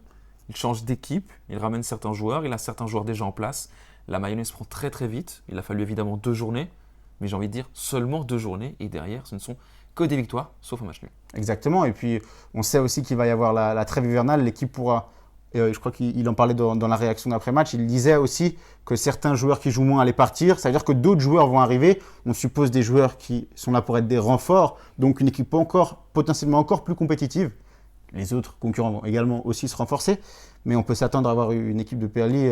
il change d'équipe, il ramène certains joueurs, il a certains joueurs déjà en place. La mayonnaise prend très très vite, il a fallu évidemment 2 journées. Mais j'ai envie de dire seulement 2 journées et derrière, ce ne sont que des victoires, sauf un match nul. Exactement. Et puis, on sait aussi qu'il va y avoir la trêve hivernale. L'équipe pourra, je crois qu'il en parlait dans la réaction d'après-match, il disait aussi que certains joueurs qui jouent moins allaient partir. Ça veut dire que d'autres joueurs vont arriver. On suppose des joueurs qui sont là pour être des renforts. Donc, une équipe potentiellement encore plus compétitive. Les autres concurrents vont également aussi se renforcer. Mais on peut s'attendre à avoir une équipe de Perli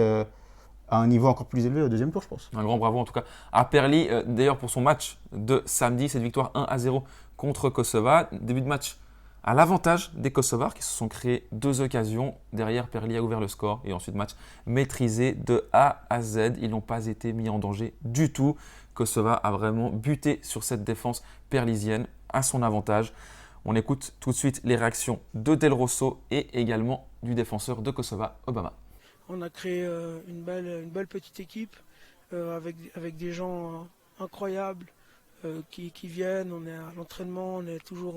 à un niveau encore plus élevé au 2e tour, je pense. Un grand bravo en tout cas à Perli, d'ailleurs pour son match de samedi, cette victoire 1-0 contre Kosova. Début de match à l'avantage des Kosovars qui se sont créés 2 occasions. Derrière, Perli a ouvert le score et ensuite match maîtrisé de A à Z. Ils n'ont pas été mis en danger du tout. Kosova a vraiment buté sur cette défense perlisienne à son avantage. On écoute tout de suite les réactions de Del Rosso et également du défenseur de Kosova, Obama. On a créé une belle petite équipe avec des gens incroyables qui viennent. On est à l'entraînement, on est toujours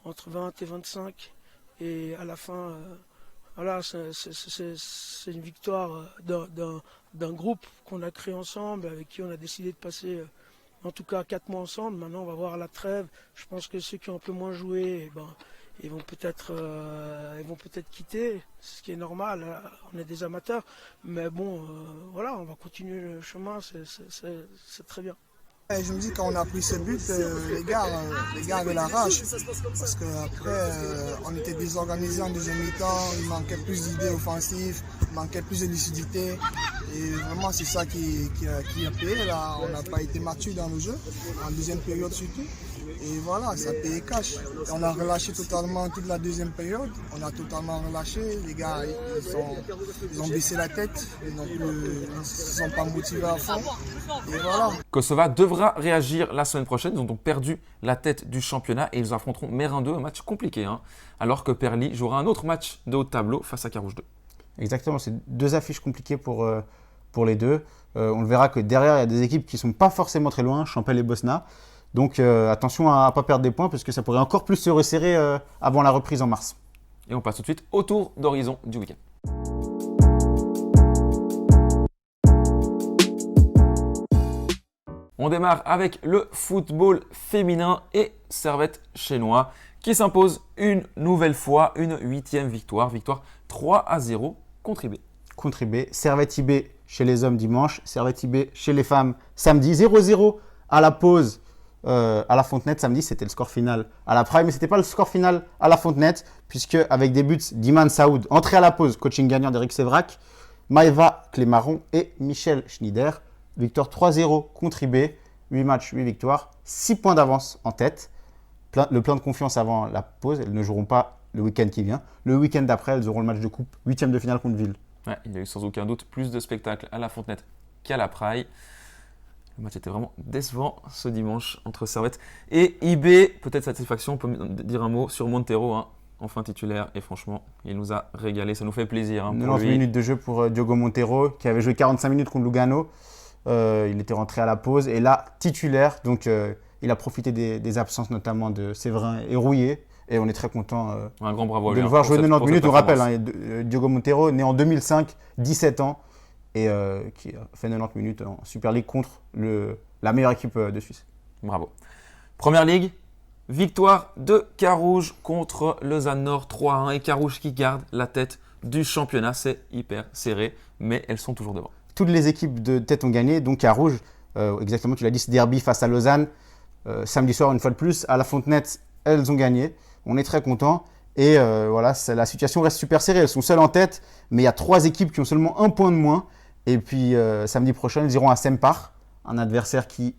entre 20 et 25. Et à la fin, voilà, c'est une victoire d'un groupe qu'on a créé ensemble, avec qui on a décidé de passer en tout cas 4 mois ensemble. Maintenant, on va voir à la trêve. Je pense que ceux qui ont un peu moins joué, ils vont peut-être quitter, ce qui est normal. On est des amateurs, mais bon, voilà, on va continuer le chemin. C'est très bien. Je me dis quand on a pris ce but, les gars avaient la rage. Parce qu'après, on était désorganisés en deuxième mi-temps, il manquait plus d'idées offensives, il manquait plus de lucidité. Et vraiment, c'est ça qui a payé. Là, on n'a pas été mature dans le jeu, en deuxième période surtout. Et voilà, ça a payé cash. Et on a relâché totalement toute la deuxième période. On a totalement relâché. Les gars, ils ont baissé la tête. Ils ne se sont pas motivés à fond. Et voilà. Kosova devra réagir la semaine prochaine. Ils ont donc perdu la tête du championnat et ils affronteront Mérin 2, un match compliqué. Alors que Perli jouera un autre match de haut de tableau face à Carouge 2. Exactement, c'est 2 affiches compliquées pour les deux. On le verra que derrière, il y a des équipes qui ne sont pas forcément très loin, Champel et Bosna. Donc attention à ne pas perdre des points parce que ça pourrait encore plus se resserrer avant la reprise en mars. Et on passe tout de suite au tour d'horizon du week-end. On démarre avec le football féminin et Servette Chenois qui s'impose une nouvelle fois, une 8e victoire. Victoire 3-0 contre IB. Contre IB, Servette IB chez les hommes dimanche, Servette IB chez les femmes samedi, 0-0 à la pause. À la Fontenette samedi, c'était le score final à la Prime, mais ce n'était pas le score final à la Fontenette, puisque avec des buts d'Iman Saoud, entré à la pause, coaching gagnant d'Eric Sévrac, Maëva Clémaron et Michel Schneider. Victoire 3-0 contre IB, 8 matchs, 8 victoires, 6 points d'avance en tête. Le plein de confiance avant la pause, elles ne joueront pas le week-end qui vient. Le week-end d'après, elles auront le match de coupe, 8e de finale contre Ville. Ouais, il y a eu sans aucun doute plus de spectacles à la Fontenette qu'à la Praille. Le match était vraiment décevant ce dimanche entre Servette et IB. Peut-être satisfaction, on peut dire un mot sur Montero, enfin titulaire. Et franchement, il nous a régalé, ça nous fait plaisir. 90 minutes de jeu pour Diogo Montero, qui avait joué 45 minutes contre Lugano. Il était rentré à la pause et là, titulaire. Donc, il a profité des absences notamment de Séverin et Rouillet. Et on est très content un grand bravo de le voir jouer 90 minutes. On rappelle, Diogo Montero, né en 2005, 17 ans. Et qui a fait 90 minutes en Super League contre la meilleure équipe de Suisse. Bravo. Première Ligue, victoire de Carouge contre Lausanne Nord 3-1 et Carouge qui garde la tête du championnat. C'est hyper serré, mais elles sont toujours devant. Toutes les équipes de tête ont gagné, donc Carouge, exactement, tu l'as dit, ce derby face à Lausanne. Samedi soir, une fois de plus, à la Fontenette, elles ont gagné. On est très contents. Et voilà, la situation reste super serrée. Elles sont seules en tête, mais il y a 3 équipes qui ont seulement 1 point de moins. Et puis samedi prochain, ils iront à Sempar, un adversaire qui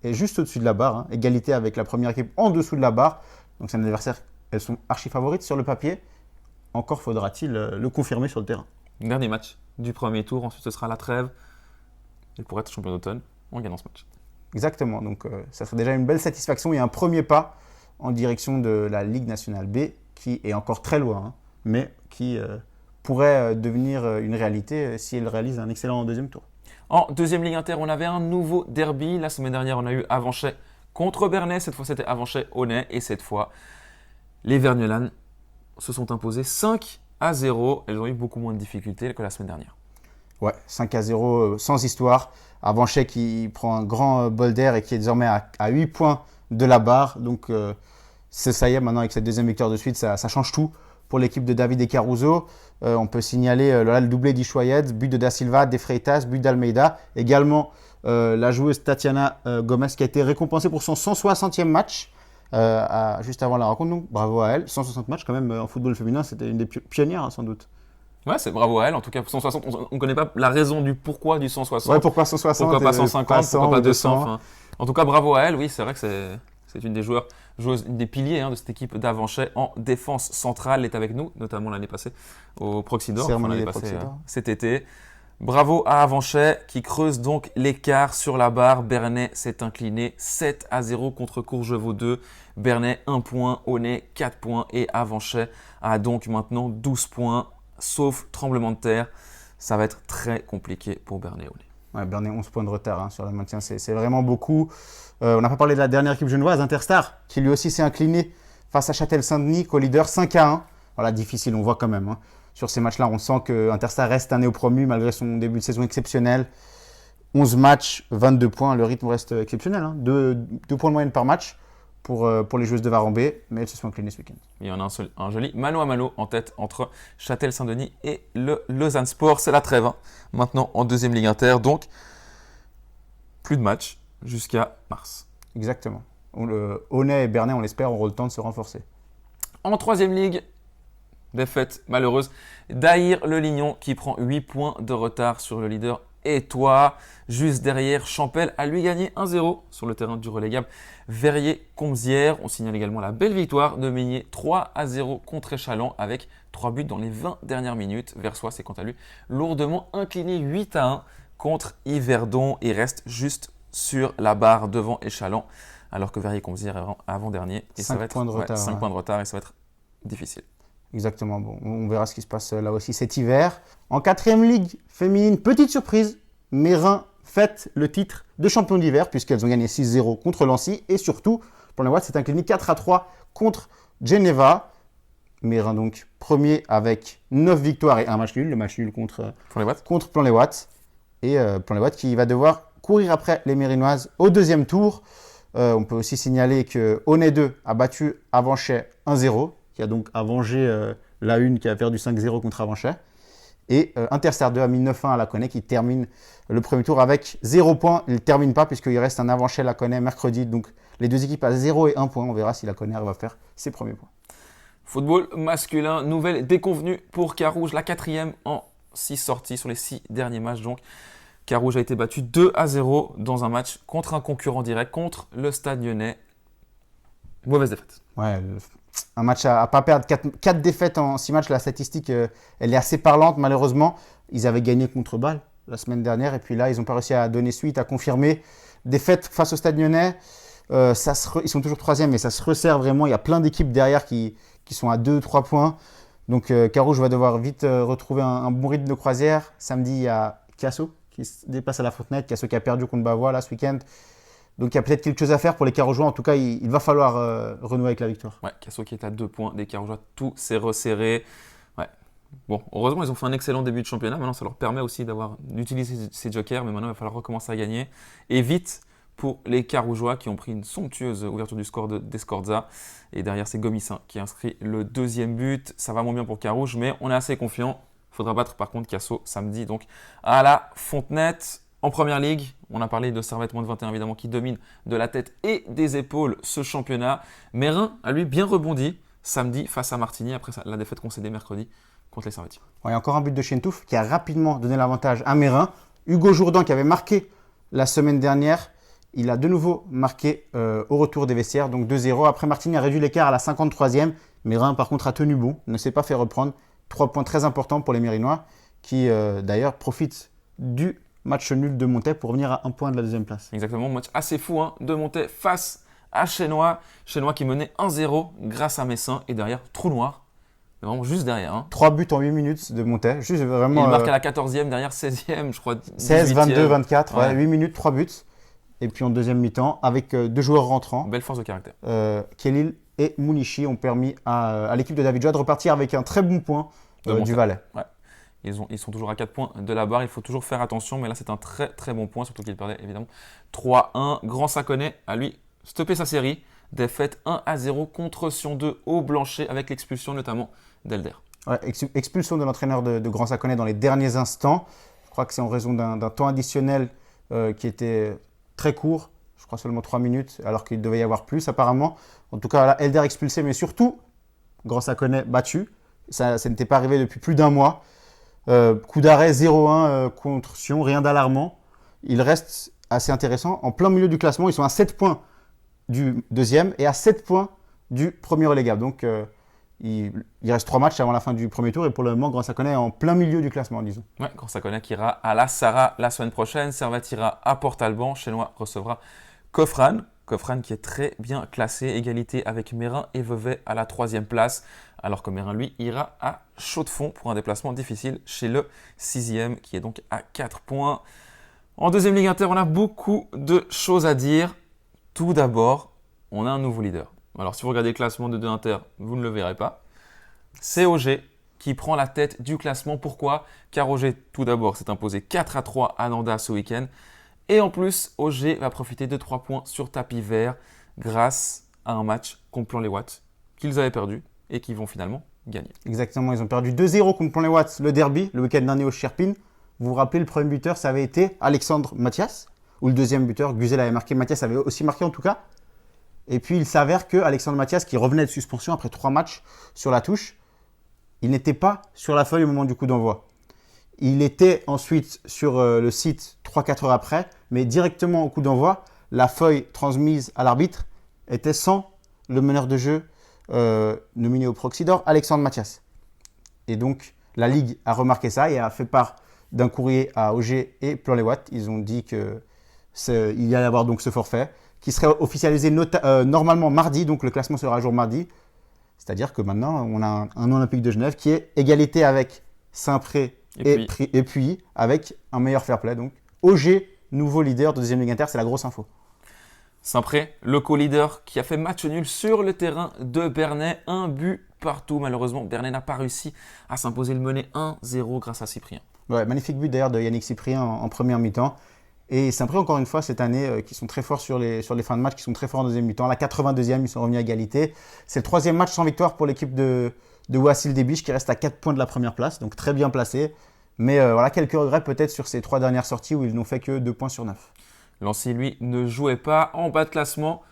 est juste au-dessus de la barre, égalité avec la première équipe en dessous de la barre. Donc c'est un adversaire, elles sont archi favorites sur le papier. Encore faudra-t-il le confirmer sur le terrain. Dernier match du premier tour, ensuite ce sera la trêve. Il pourrait être champion d'automne en gagnant ce match. Exactement, donc ça serait déjà une belle satisfaction et un premier pas en direction de la Ligue nationale B qui est encore très loin, mais qui pourrait devenir une réalité si elle réalise un excellent deuxième tour. En deuxième Ligue Inter, on avait un nouveau derby. La semaine dernière, on a eu Avanchet contre Bernay. Cette fois, c'était Avanchet-Aunay. Et cette fois, les Vergnolanes se sont imposées 5-0. Elles ont eu beaucoup moins de difficultés que la semaine dernière. Ouais, 5-0 sans histoire. Avanchet qui prend un grand bol d'air et qui est désormais à 8 points de la barre. Donc, ça y est, maintenant avec cette deuxième victoire de suite, ça change tout pour l'équipe de David et Caruso. On peut signaler le doublé d'Ishoyed, but de Da Silva, de Freitas, but d'Almeida. Également, la joueuse Tatiana Gomez qui a été récompensée pour son 160e match juste avant la rencontre. Donc, bravo à elle. 160 matchs quand même en football féminin, c'était une des pionnières sans doute. Ouais, c'est bravo à elle. En tout cas, 160, on ne connaît pas la raison du pourquoi du 160. Ouais, pourquoi 160 pourquoi pas 150, pourquoi pas 200. En tout cas, bravo à elle. Oui, c'est vrai que C'est une des joueuses, une des piliers de cette équipe d'Avanchet en défense centrale. Elle est avec nous, notamment l'année passée au Proxy d'Or, Cérémonie des Proxy d'Or. Cet été. Bravo à Avanchet qui creuse donc l'écart sur la barre. Bernay s'est incliné 7-0 contre Courgevaux 2. Bernay 1 point, Aunay 4 points et Avanchet a donc maintenant 12 points, sauf tremblement de terre. Ça va être très compliqué pour Bernay-Aunay. Ouais, Bernay 11 points de retard sur le maintien, c'est vraiment beaucoup. On n'a pas parlé de la dernière équipe genevoise, Interstar, qui lui aussi s'est incliné face à Châtel-Saint-Denis, co-leader 5-1. Voilà, difficile, on voit quand même. Sur ces matchs-là, on sent que Interstar reste un néo-promu malgré son début de saison exceptionnel. 11 matchs, 22 points, le rythme reste exceptionnel. 2 points de moyenne par match pour les joueuses de Varambé, mais elles se sont inclinées ce week-end. Il y en a un joli mano à mano en tête entre Châtel-Saint-Denis et le Lausanne Sport. C'est la trêve maintenant en deuxième Ligue Inter, donc plus de matchs jusqu'à mars. Exactement. Aunay et Bernay, on l'espère, auront le temps de se renforcer. En troisième ligue, défaite malheureuse d'Aïr-le-Lignon qui prend 8 points de retard sur le leader Étoile. Juste derrière, Champel a lui gagné 1-0 sur le terrain du relégable Verrier-Comzières. On signale également la belle victoire de Meignier 3-0 contre Échalon avec 3 buts dans les 20 dernières minutes. Versoix s'est quant à lui lourdement incliné 8-1 contre Yverdon et reste juste sur la barre devant Échalon alors que Verrier-Comzières est avant-dernier. 5 points de retard. 5 points de retard et ça va être difficile. Exactement. Bon, on verra ce qui se passe là aussi cet hiver. En 4e ligue féminine, petite surprise, Meyrin fête le titre de champion d'hiver puisqu'elles ont gagné 6-0 contre Lancy et surtout, pour la Watt, s'est incliné 4-3 contre Geneva. Meyrin donc premier avec 9 victoires et un match nul, le match nul contre Plan-les-Ouates. Et Plan-les-Ouates qui va devoir courir après les Mérinoises au deuxième tour. On peut aussi signaler que Aunay 2 a battu Avanchet 1-0. Qui a donc avangé la une qui a perdu 5-0 contre Avanchet. Et Interstar 2 a mis 9-1 à Laconais qui termine le premier tour avec 0 points. Il ne termine pas puisqu'il reste un Avanchet-Laconais mercredi. Donc les deux équipes à 0 et 1 point. On verra si Laconais va faire ses premiers points. Football masculin, nouvelle déconvenue pour Carouge, la 4e en 6 sorties sur les 6 derniers matchs. Donc Carouge a été battu 2-0 dans un match contre un concurrent direct, contre le Stade Lyonnais. Mauvaise défaite. Ouais, un match à ne pas perdre. 4 défaites en 6 matchs. La statistique, elle est assez parlante malheureusement. Ils avaient gagné contre Bâle la semaine dernière. Et puis là, ils n'ont pas réussi à donner suite, à confirmer. Défaite face au Stade Lyonnais. Ils sont toujours 3e, mais ça se resserre vraiment. Il y a plein d'équipes derrière qui sont à 2-3 points. Donc Carouge va devoir vite retrouver un bon rythme de croisière. Samedi, il y a Casso qui se déplace à la Fontenette. Casso qui a perdu contre Bavois là ce week-end. Donc il y a peut-être quelque chose à faire pour les Carougeois. En tout cas, il va falloir renouer avec la victoire. Ouais, Casso qui est à 2 points des Carougeois. Tout s'est resserré. Ouais. Bon, heureusement, ils ont fait un excellent début de championnat. Maintenant, ça leur permet aussi d'utiliser ces jokers. Mais maintenant, il va falloir recommencer à gagner. Et vite pour les Carougeois qui ont pris une somptueuse ouverture du score d'Escorza. Et derrière, c'est Gomissin qui a inscrit le 2e but. Ça va moins bien pour Carouge, mais on est assez confiant. Il faudra battre par contre Casso samedi donc à la Fontenette. En première ligue, on a parlé de Servette moins de 21 évidemment qui domine de la tête et des épaules ce championnat. Meyrin a lui bien rebondi samedi face à Martigny après la défaite concédée mercredi contre les Servetiers. Ouais, encore un but de Chentouf qui a rapidement donné l'avantage à Meyrin. Hugo Jourdan qui avait marqué la semaine dernière, il a de nouveau marqué au retour des vestiaires, donc 2-0. Après Martigny a réduit l'écart à la 53e. Meyrin par contre a tenu bon, ne s'est pas fait reprendre. 3 points très importants pour les Mérinois qui d'ailleurs profitent du match nul de Montaix pour revenir à 1 point de la 2e place. Exactement, match assez fou de Montaix face à Chénois. Chénois qui menait 1-0 grâce à Messin et derrière, trou noir. Vraiment juste derrière. 3 buts en 8 minutes de Montaix. Juste vraiment, il marque à la 14e, derrière 16e, je crois. 16, 22, 24, ouais. 8 minutes, 3 buts. Et puis en deuxième mi-temps, avec 2 joueurs rentrants. Belle force de caractère. Kelil et Mounichi ont permis à l'équipe de David Joie de repartir avec un très bon point du Valais. Ouais. Ils sont toujours à 4 points de la barre. Il faut toujours faire attention, mais là, c'est un très très bon point, surtout qu'il perdait évidemment 3-1. Grand Saconnet a lui stoppé sa série. Défaite 1-0 contre Sion 2 au Blanchet avec l'expulsion notamment d'Elder. Ouais, expulsion de l'entraîneur de Grand Saconnet dans les derniers instants. Je crois que c'est en raison d'un temps additionnel qui était très court. Je crois seulement 3 minutes, alors qu'il devait y avoir plus apparemment. En tout cas, là, Elder expulsé, mais surtout, Grand Saconnet battu. Ça n'était pas arrivé depuis plus d'1 mois. Coup d'arrêt 0-1 contre Sion, rien d'alarmant. Il reste assez intéressant. En plein milieu du classement, ils sont à 7 points du deuxième et à 7 points du premier relégable. Donc il reste 3 matchs avant la fin du premier tour et pour le moment, Grand Saconnet est en plein milieu du classement, disons. Ouais, Grand Saconnet qui ira à la Sarah la semaine prochaine. Servette ira à Port-Alban. Chénois recevra Coffran. Coffran qui est très bien classé, égalité avec Mérin et Vevey à la 3e place. Alors que Mérin, lui, ira à Chaux-de-Fonds pour un déplacement difficile chez le 6e qui est donc à 4 points. En deuxième Ligue Inter, on a beaucoup de choses à dire. Tout d'abord, on a un nouveau leader. Alors si vous regardez le classement de 2 Inter, vous ne le verrez pas. C'est OG qui prend la tête du classement. Pourquoi ? Car OG, tout d'abord, s'est imposé 4-3 à Nanda ce week-end. Et en plus, OG va profiter de 3 points sur tapis vert grâce à un match contre Plan-les-Ouates qu'ils avaient perdu et qui vont finalement gagner. Exactement, ils ont perdu 2-0 contre Plan-les-Ouates, le derby, le week-end dernier au Sherpin. Vous vous rappelez, le premier buteur, ça avait été Alexandre Mathias, ou le deuxième buteur, Guzel avait marqué, Mathias avait aussi marqué en tout cas. Et puis il s'avère que Alexandre Mathias, qui revenait de suspension après 3 matchs sur la touche, il n'était pas sur la feuille au moment du coup d'envoi. Il était ensuite sur le site 3-4 heures après, mais directement au coup d'envoi, la feuille transmise à l'arbitre était sans le meneur de jeu nominé au Proxy d'Or, Alexandre Mathias. Et donc, la Ligue a remarqué ça et a fait part d'un courrier à OG et Plan-les-Ouates. Ils ont dit qu'il y allait avoir donc ce forfait qui serait officialisé normalement mardi, donc le classement sera à jour mardi. C'est-à-dire que maintenant, on a un Olympique de Genève qui est égalité avec Saint-Pré et puis avec un meilleur fair play. Donc, OG, nouveau leader de deuxième Ligue Inter, c'est la grosse info. Saint-Pré, le co-leader qui a fait match nul sur le terrain de Bernay. 1 but partout. Malheureusement, Bernay n'a pas réussi à s'imposer le mené 1-0 grâce à Cyprien. Ouais, magnifique but d'ailleurs de Yannick Cyprien en première mi-temps. Et Saint-Pré, encore une fois, cette année, qui sont très forts sur les fins de match, qui sont très forts en deuxième mi-temps. À la 82e, ils sont revenus à égalité. C'est le 3e match sans victoire pour l'équipe de Wassil Debiche qui reste à 4 points de la première place. Donc très bien placé. Mais voilà, quelques regrets peut-être sur ces 3 dernières sorties où ils n'ont fait que 2 points sur 9. Lancy, lui, ne jouait pas en bas de classement.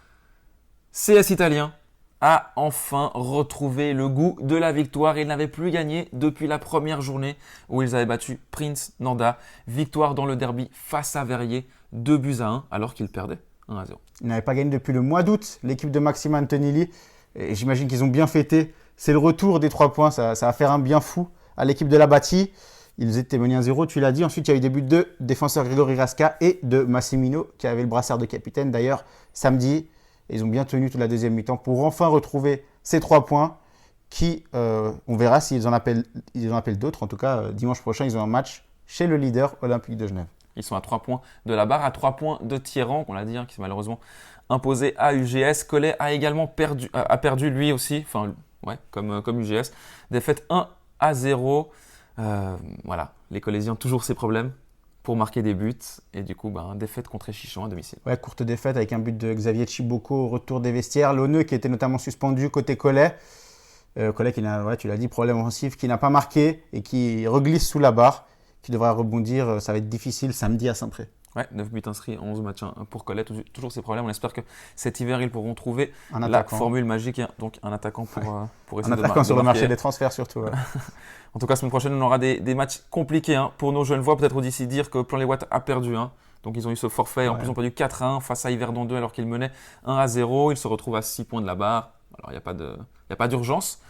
CS Italien a enfin retrouvé le goût de la victoire. Il n'avait plus gagné depuis la première journée où ils avaient battu Prince Nanda. Victoire dans le derby face à Verrier, 2-1 alors qu'ils perdaient 1-0. Ils n'avaient pas gagné depuis le mois d'août, l'équipe de Maxime Antonelli. Et j'imagine qu'ils ont bien fêté. C'est le retour des 3 points, ça va faire un bien fou à l'équipe de la Bâtie. Ils étaient menés 1-0, tu l'as dit. Ensuite, il y a eu des buts de défenseur Grégory Rasca et de Massimino qui avait le brassard de capitaine. D'ailleurs, samedi, ils ont bien tenu toute la deuxième mi-temps pour enfin retrouver ces 3 points qui, on verra s'ils en appellent d'autres. En tout cas, dimanche prochain, ils ont un match chez le leader Olympique de Genève. Ils sont à 3 points de la barre, à 3 points de Thierran, qu'on l'a dit, qui s'est malheureusement imposé à UGS. Collet a également perdu lui aussi, comme UGS. Défaite 1-0. Voilà, les Collésiens ont toujours ces problèmes pour marquer des buts et du coup, défaite contre Échichon à domicile. Ouais, courte défaite avec un but de Xavier Chiboko au retour des vestiaires. Launeux qui était notamment suspendu côté Collet. Collet qui n'a, tu l'as dit, problème offensif, qui n'a pas marqué et qui reglisse sous la barre, qui devra rebondir. Ça va être difficile samedi à Saint-Pré. Ouais, 9 buts inscrits, 11 matchs pour Collet, toujours ces problèmes. On espère que cet hiver, ils pourront trouver la formule magique. Donc un attaquant pour essayer de marquer. Un attaquant sur le marché des transferts surtout. Ouais. En tout cas, semaine prochaine, on aura des matchs compliqués pour nos jeunes voix. Peut-être d'ici dire que Plan-les-Ouates a perdu. Donc ils ont eu ce forfait. En plus, ils ont perdu 4-1 face à Yverdon 2 alors qu'ils menaient 1-0. Ils se retrouvent à 6 points de la barre. Alors, il n'y a pas d'urgence.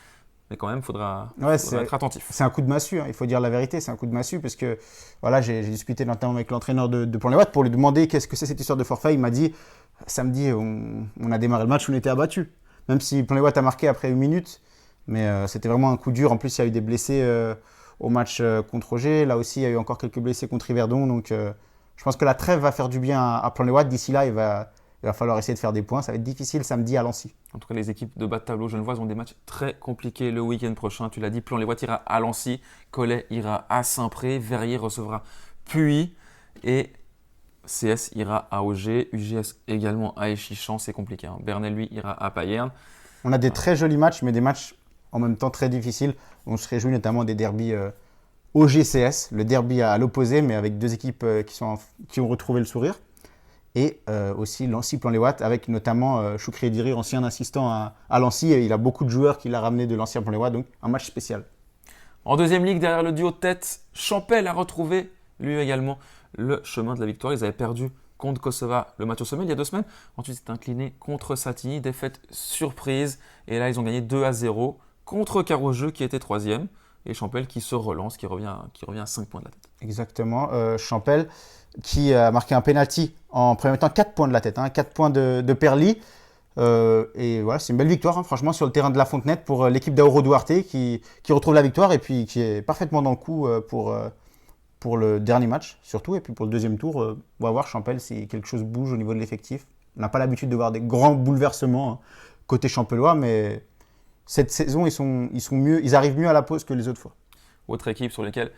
Mais quand même, il faudra être attentif. C'est un coup de massue, il faut dire la vérité. C'est un coup de massue parce que voilà, j'ai discuté notamment avec l'entraîneur de Plan-les-Ouates pour lui demander qu'est-ce que c'est cette histoire de forfait. Il m'a dit, samedi, on a démarré le match, on était abattus. Même si Plan-les-Ouates a marqué après 1 minute. Mais c'était vraiment un coup dur. En plus, il y a eu des blessés au match contre Auger. Là aussi, il y a eu encore quelques blessés contre Yverdon. Donc, je pense que la trêve va faire du bien à Plan-les-Ouates. D'ici là, il va falloir essayer de faire des points. Ça va être difficile samedi à Lancy. En tout cas, les équipes de bas de tableau genevoises ont des matchs très compliqués le week-end prochain. Tu l'as dit, Plan-les-Ouates ira à Lancy, Collet ira à Saint-Pré, Verrier recevra Puy et CS ira à Auger, UGS également à Échichon. C'est compliqué. Bernay, lui, ira à Payerne. On a des très jolis matchs, mais des matchs en même temps très difficiles. On se réjouit notamment des derbys OG-CS, le derby à l'opposé, mais avec 2 équipes qui ont retrouvé le sourire. Et aussi Lancy Plan-les-Ouates, avec notamment Choukri Ediri, ancien assistant à Lancy. Et il a beaucoup de joueurs qu'il a ramenés de l'ancien Plan-les-Ouates, donc un match spécial. En deuxième ligue, derrière le duo de tête, Champel a retrouvé lui également le chemin de la victoire. Ils avaient perdu contre Kosova, le match au sommet il y a 2 semaines. Ensuite, c'est incliné contre Satigny, défaite surprise. Et là, ils ont gagné 2-0 contre Carojeux qui était 3e. Et Champel qui se relance, qui revient à 5 points de la tête. Exactement. Champel qui a marqué un penalty en premier temps, 4 points de la tête, 4 points de Perly. Et voilà, c'est une belle victoire, franchement, sur le terrain de la Fontenette pour l'équipe d'Auro Duarte qui retrouve la victoire et puis qui est parfaitement dans le coup pour le dernier match, surtout. Et puis pour le deuxième tour, on va voir Champel si quelque chose bouge au niveau de l'effectif. On n'a pas l'habitude de voir des grands bouleversements côté champelois, mais cette saison, ils sont mieux, ils arrivent mieux à la pause que les autres fois. Autre équipe sur laquelle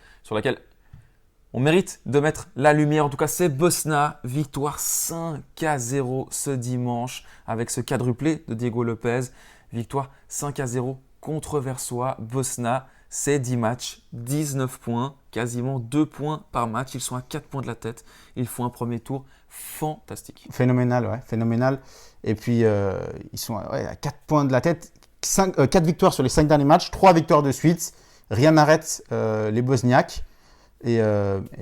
on mérite de mettre la lumière, en tout cas c'est Bosna, victoire 5-0 ce dimanche avec ce quadruplé de Diego Lopez, victoire 5-0 contre Versoix. Bosna, c'est 10 matchs, 19 points, quasiment 2 points par match, ils sont à 4 points de la tête, ils font un premier tour fantastique. Phénoménal, ouais, phénoménal. Et puis ils sont à 4 points de la tête, 4 victoires sur les 5 derniers matchs, 3 victoires de suite, rien n'arrête les Bosniaques. Et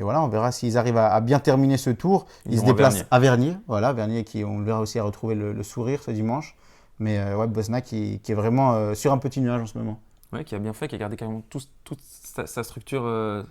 voilà, on verra s'ils arrivent à bien terminer ce tour. Ils se déplacent à Vernier. Voilà, Vernier qui, on le verra aussi, a retrouvé le sourire ce dimanche. Mais ouais, Bosna qui est vraiment sur un petit nuage en ce moment. Ouais, qui a bien fait, qui a gardé carrément toute sa structure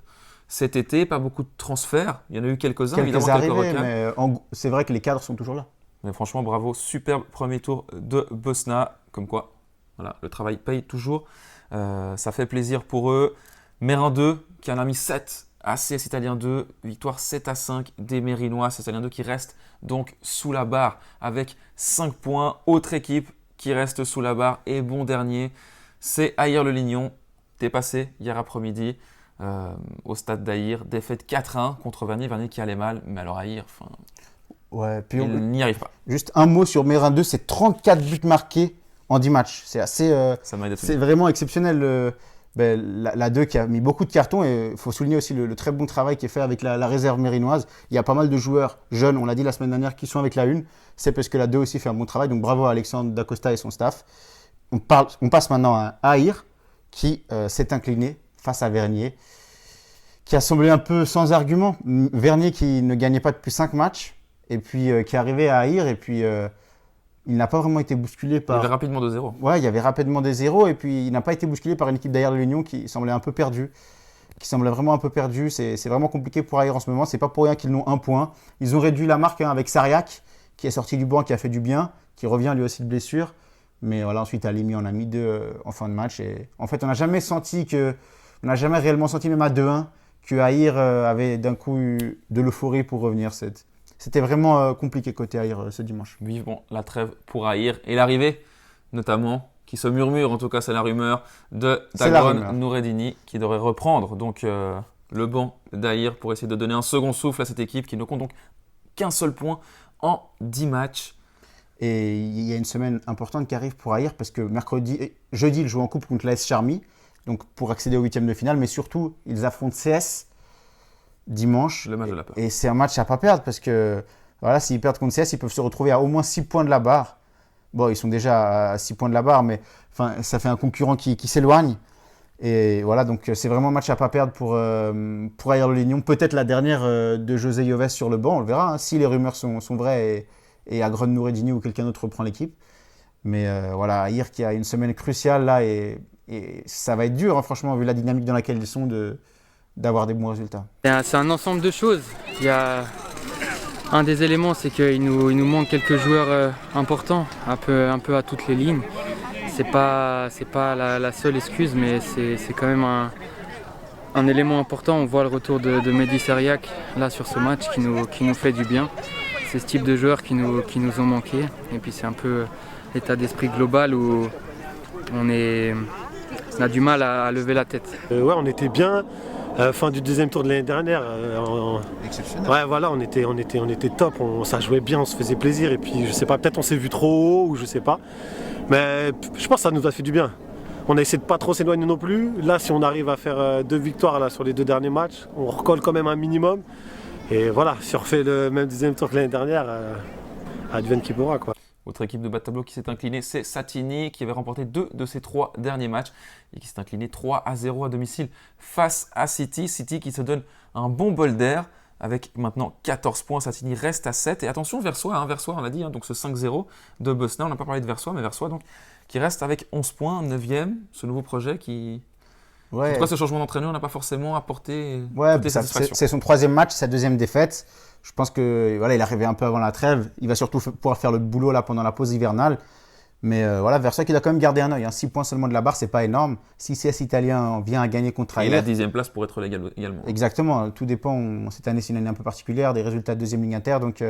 cet été. Pas beaucoup de transferts. Il y en a eu quelques-uns, évidemment, quelques recaps. Mais c'est vrai que les cadres sont toujours là. Mais franchement, bravo. Superbe premier tour de Bosna. Comme quoi, voilà, le travail paye toujours. Ça fait plaisir pour eux. Mérin 2 qui en a mis 7. ACS Italien 2, victoire 7-5 des Mérinois. ACS Italien 2 qui reste donc sous la barre avec 5 points. Autre équipe qui reste sous la barre et bon dernier, c'est Aïr-le-Lignon, dépassé hier après-midi au stade d'Aïr. Défaite 4-1 contre Vernier. Vernier qui allait mal, mais alors Aïr, ouais, puis il n'y arrive pas. Juste un mot sur Mérin 2, c'est 34 buts marqués en 10 matchs. C'est assez, c'est vraiment exceptionnel. La 2 qui a mis beaucoup de cartons et il faut souligner aussi le très bon travail qui est fait avec la réserve mérinoise. Il y a pas mal de joueurs jeunes, on l'a dit la semaine dernière, qui sont avec la 1. C'est parce que la 2 aussi fait un bon travail. Donc bravo à Alexandre Dacosta et son staff. On passe maintenant à Aïr qui s'est incliné face à Vernier, qui a semblé un peu sans argument. Vernier qui ne gagnait pas depuis 5 matchs et puis qui est arrivé à Aïr et puis il n'a pas vraiment été bousculé par… Il y avait rapidement 2-0. Ouais, il y avait rapidement des 0 et puis il n'a pas été bousculé par une équipe d'Aïr-le-Lignon qui semblait un peu perdue. Qui semblait vraiment un peu perdue. C'est vraiment compliqué pour Aïr en ce moment. C'est pas pour rien qu'ils n'ont 1 point. Ils ont réduit la marque avec Sariak qui est sorti du banc, qui a fait du bien, qui revient lui aussi de blessure. Mais voilà, ensuite Alimi en a mis 2 en fin de match. Et en fait, on n'a jamais réellement senti, même à 2-1, que Aïr avait d'un coup eu de l'euphorie pour revenir. C'était vraiment compliqué côté Aïr ce dimanche. Vivement la trêve pour Aïr et l'arrivée, notamment, qui se murmure, en tout cas c'est la rumeur, de Dagron Noureddini qui devrait reprendre donc, le banc d'Aïr pour essayer de donner un second souffle à cette équipe qui ne compte donc qu'un seul point en 10 matchs. Et il y a une semaine importante qui arrive pour Aïr parce que jeudi, ils jouent en coupe contre l'AS Charmy donc pour accéder au 8e de finale, mais surtout ils affrontent CS dimanche. Le match de la peur. Et c'est un match à ne pas perdre parce que voilà, s'ils perdent contre CS, ils peuvent se retrouver à au moins 6 points de la barre. Bon, ils sont déjà à 6 points de la barre, mais ça fait un concurrent qui s'éloigne. Et voilà, donc c'est vraiment un match à ne pas perdre pour Aïr-le-Lignon. Peut-être la dernière de José Yoves sur le banc, on le verra, si les rumeurs sont vraies et Agron Noureddini ou quelqu'un d'autre reprend l'équipe. Mais voilà, Aïr qui a une semaine cruciale là et ça va être dur, franchement, vu la dynamique dans laquelle ils sont d'avoir des bons résultats. C'est un ensemble de choses. Il y a un des éléments, c'est qu'il nous manque quelques joueurs importants, un peu à toutes les lignes. C'est pas la seule excuse, mais c'est quand même un élément important. On voit le retour de Mehdi Sariak là sur ce match qui nous fait du bien. C'est ce type de joueurs qui nous ont manqué. Et puis c'est un peu l'état d'esprit global où on a du mal à lever la tête. Ouais, on était bien. Fin du deuxième tour de l'année dernière. Exceptionnel. Ouais, voilà, on était top, ça jouait bien, on se faisait plaisir. Et puis, je sais pas, peut-être on s'est vu trop haut ou je sais pas. Mais je pense que ça nous a fait du bien. On a essayé de pas trop s'éloigner non plus. Là, si on arrive à faire 2 victoires là, sur les 2 derniers matchs, on recolle quand même un minimum. Et voilà, si on refait le même deuxième tour que l'année dernière, advienne qui pourra, quoi. Autre équipe de bas de tableau qui s'est inclinée, c'est Satigny qui avait remporté 2 de ses 3 derniers matchs et qui s'est incliné 3-0 à domicile face à City. City qui se donne un bon bol d'air avec maintenant 14 points. Satigny reste à 7. Et attention, Versoix, Versoix, on a dit, donc ce 5-0 de Bosna. On n'a pas parlé de Versoix, mais Versoix donc, qui reste avec 11 points, 9e. Ce nouveau projet qui... Ouais. En tout cas, ce changement d'entraîneur n'a pas forcément apporté satisfaction. C'est son 3e match, sa 2e défaite. Je pense que il est arrivé un peu avant la trêve. Il va surtout pouvoir faire le boulot là pendant la pause hivernale. Mais Versoix qui a quand même gardé un œil. 6 points seulement de la barre, c'est pas énorme. Si CS italien vient à gagner contre Ayer. Et la 10e place pour être légal également. Exactement. Tout dépend. Cette année, c'est une année un peu particulière, des résultats de 2e ligne inter. Donc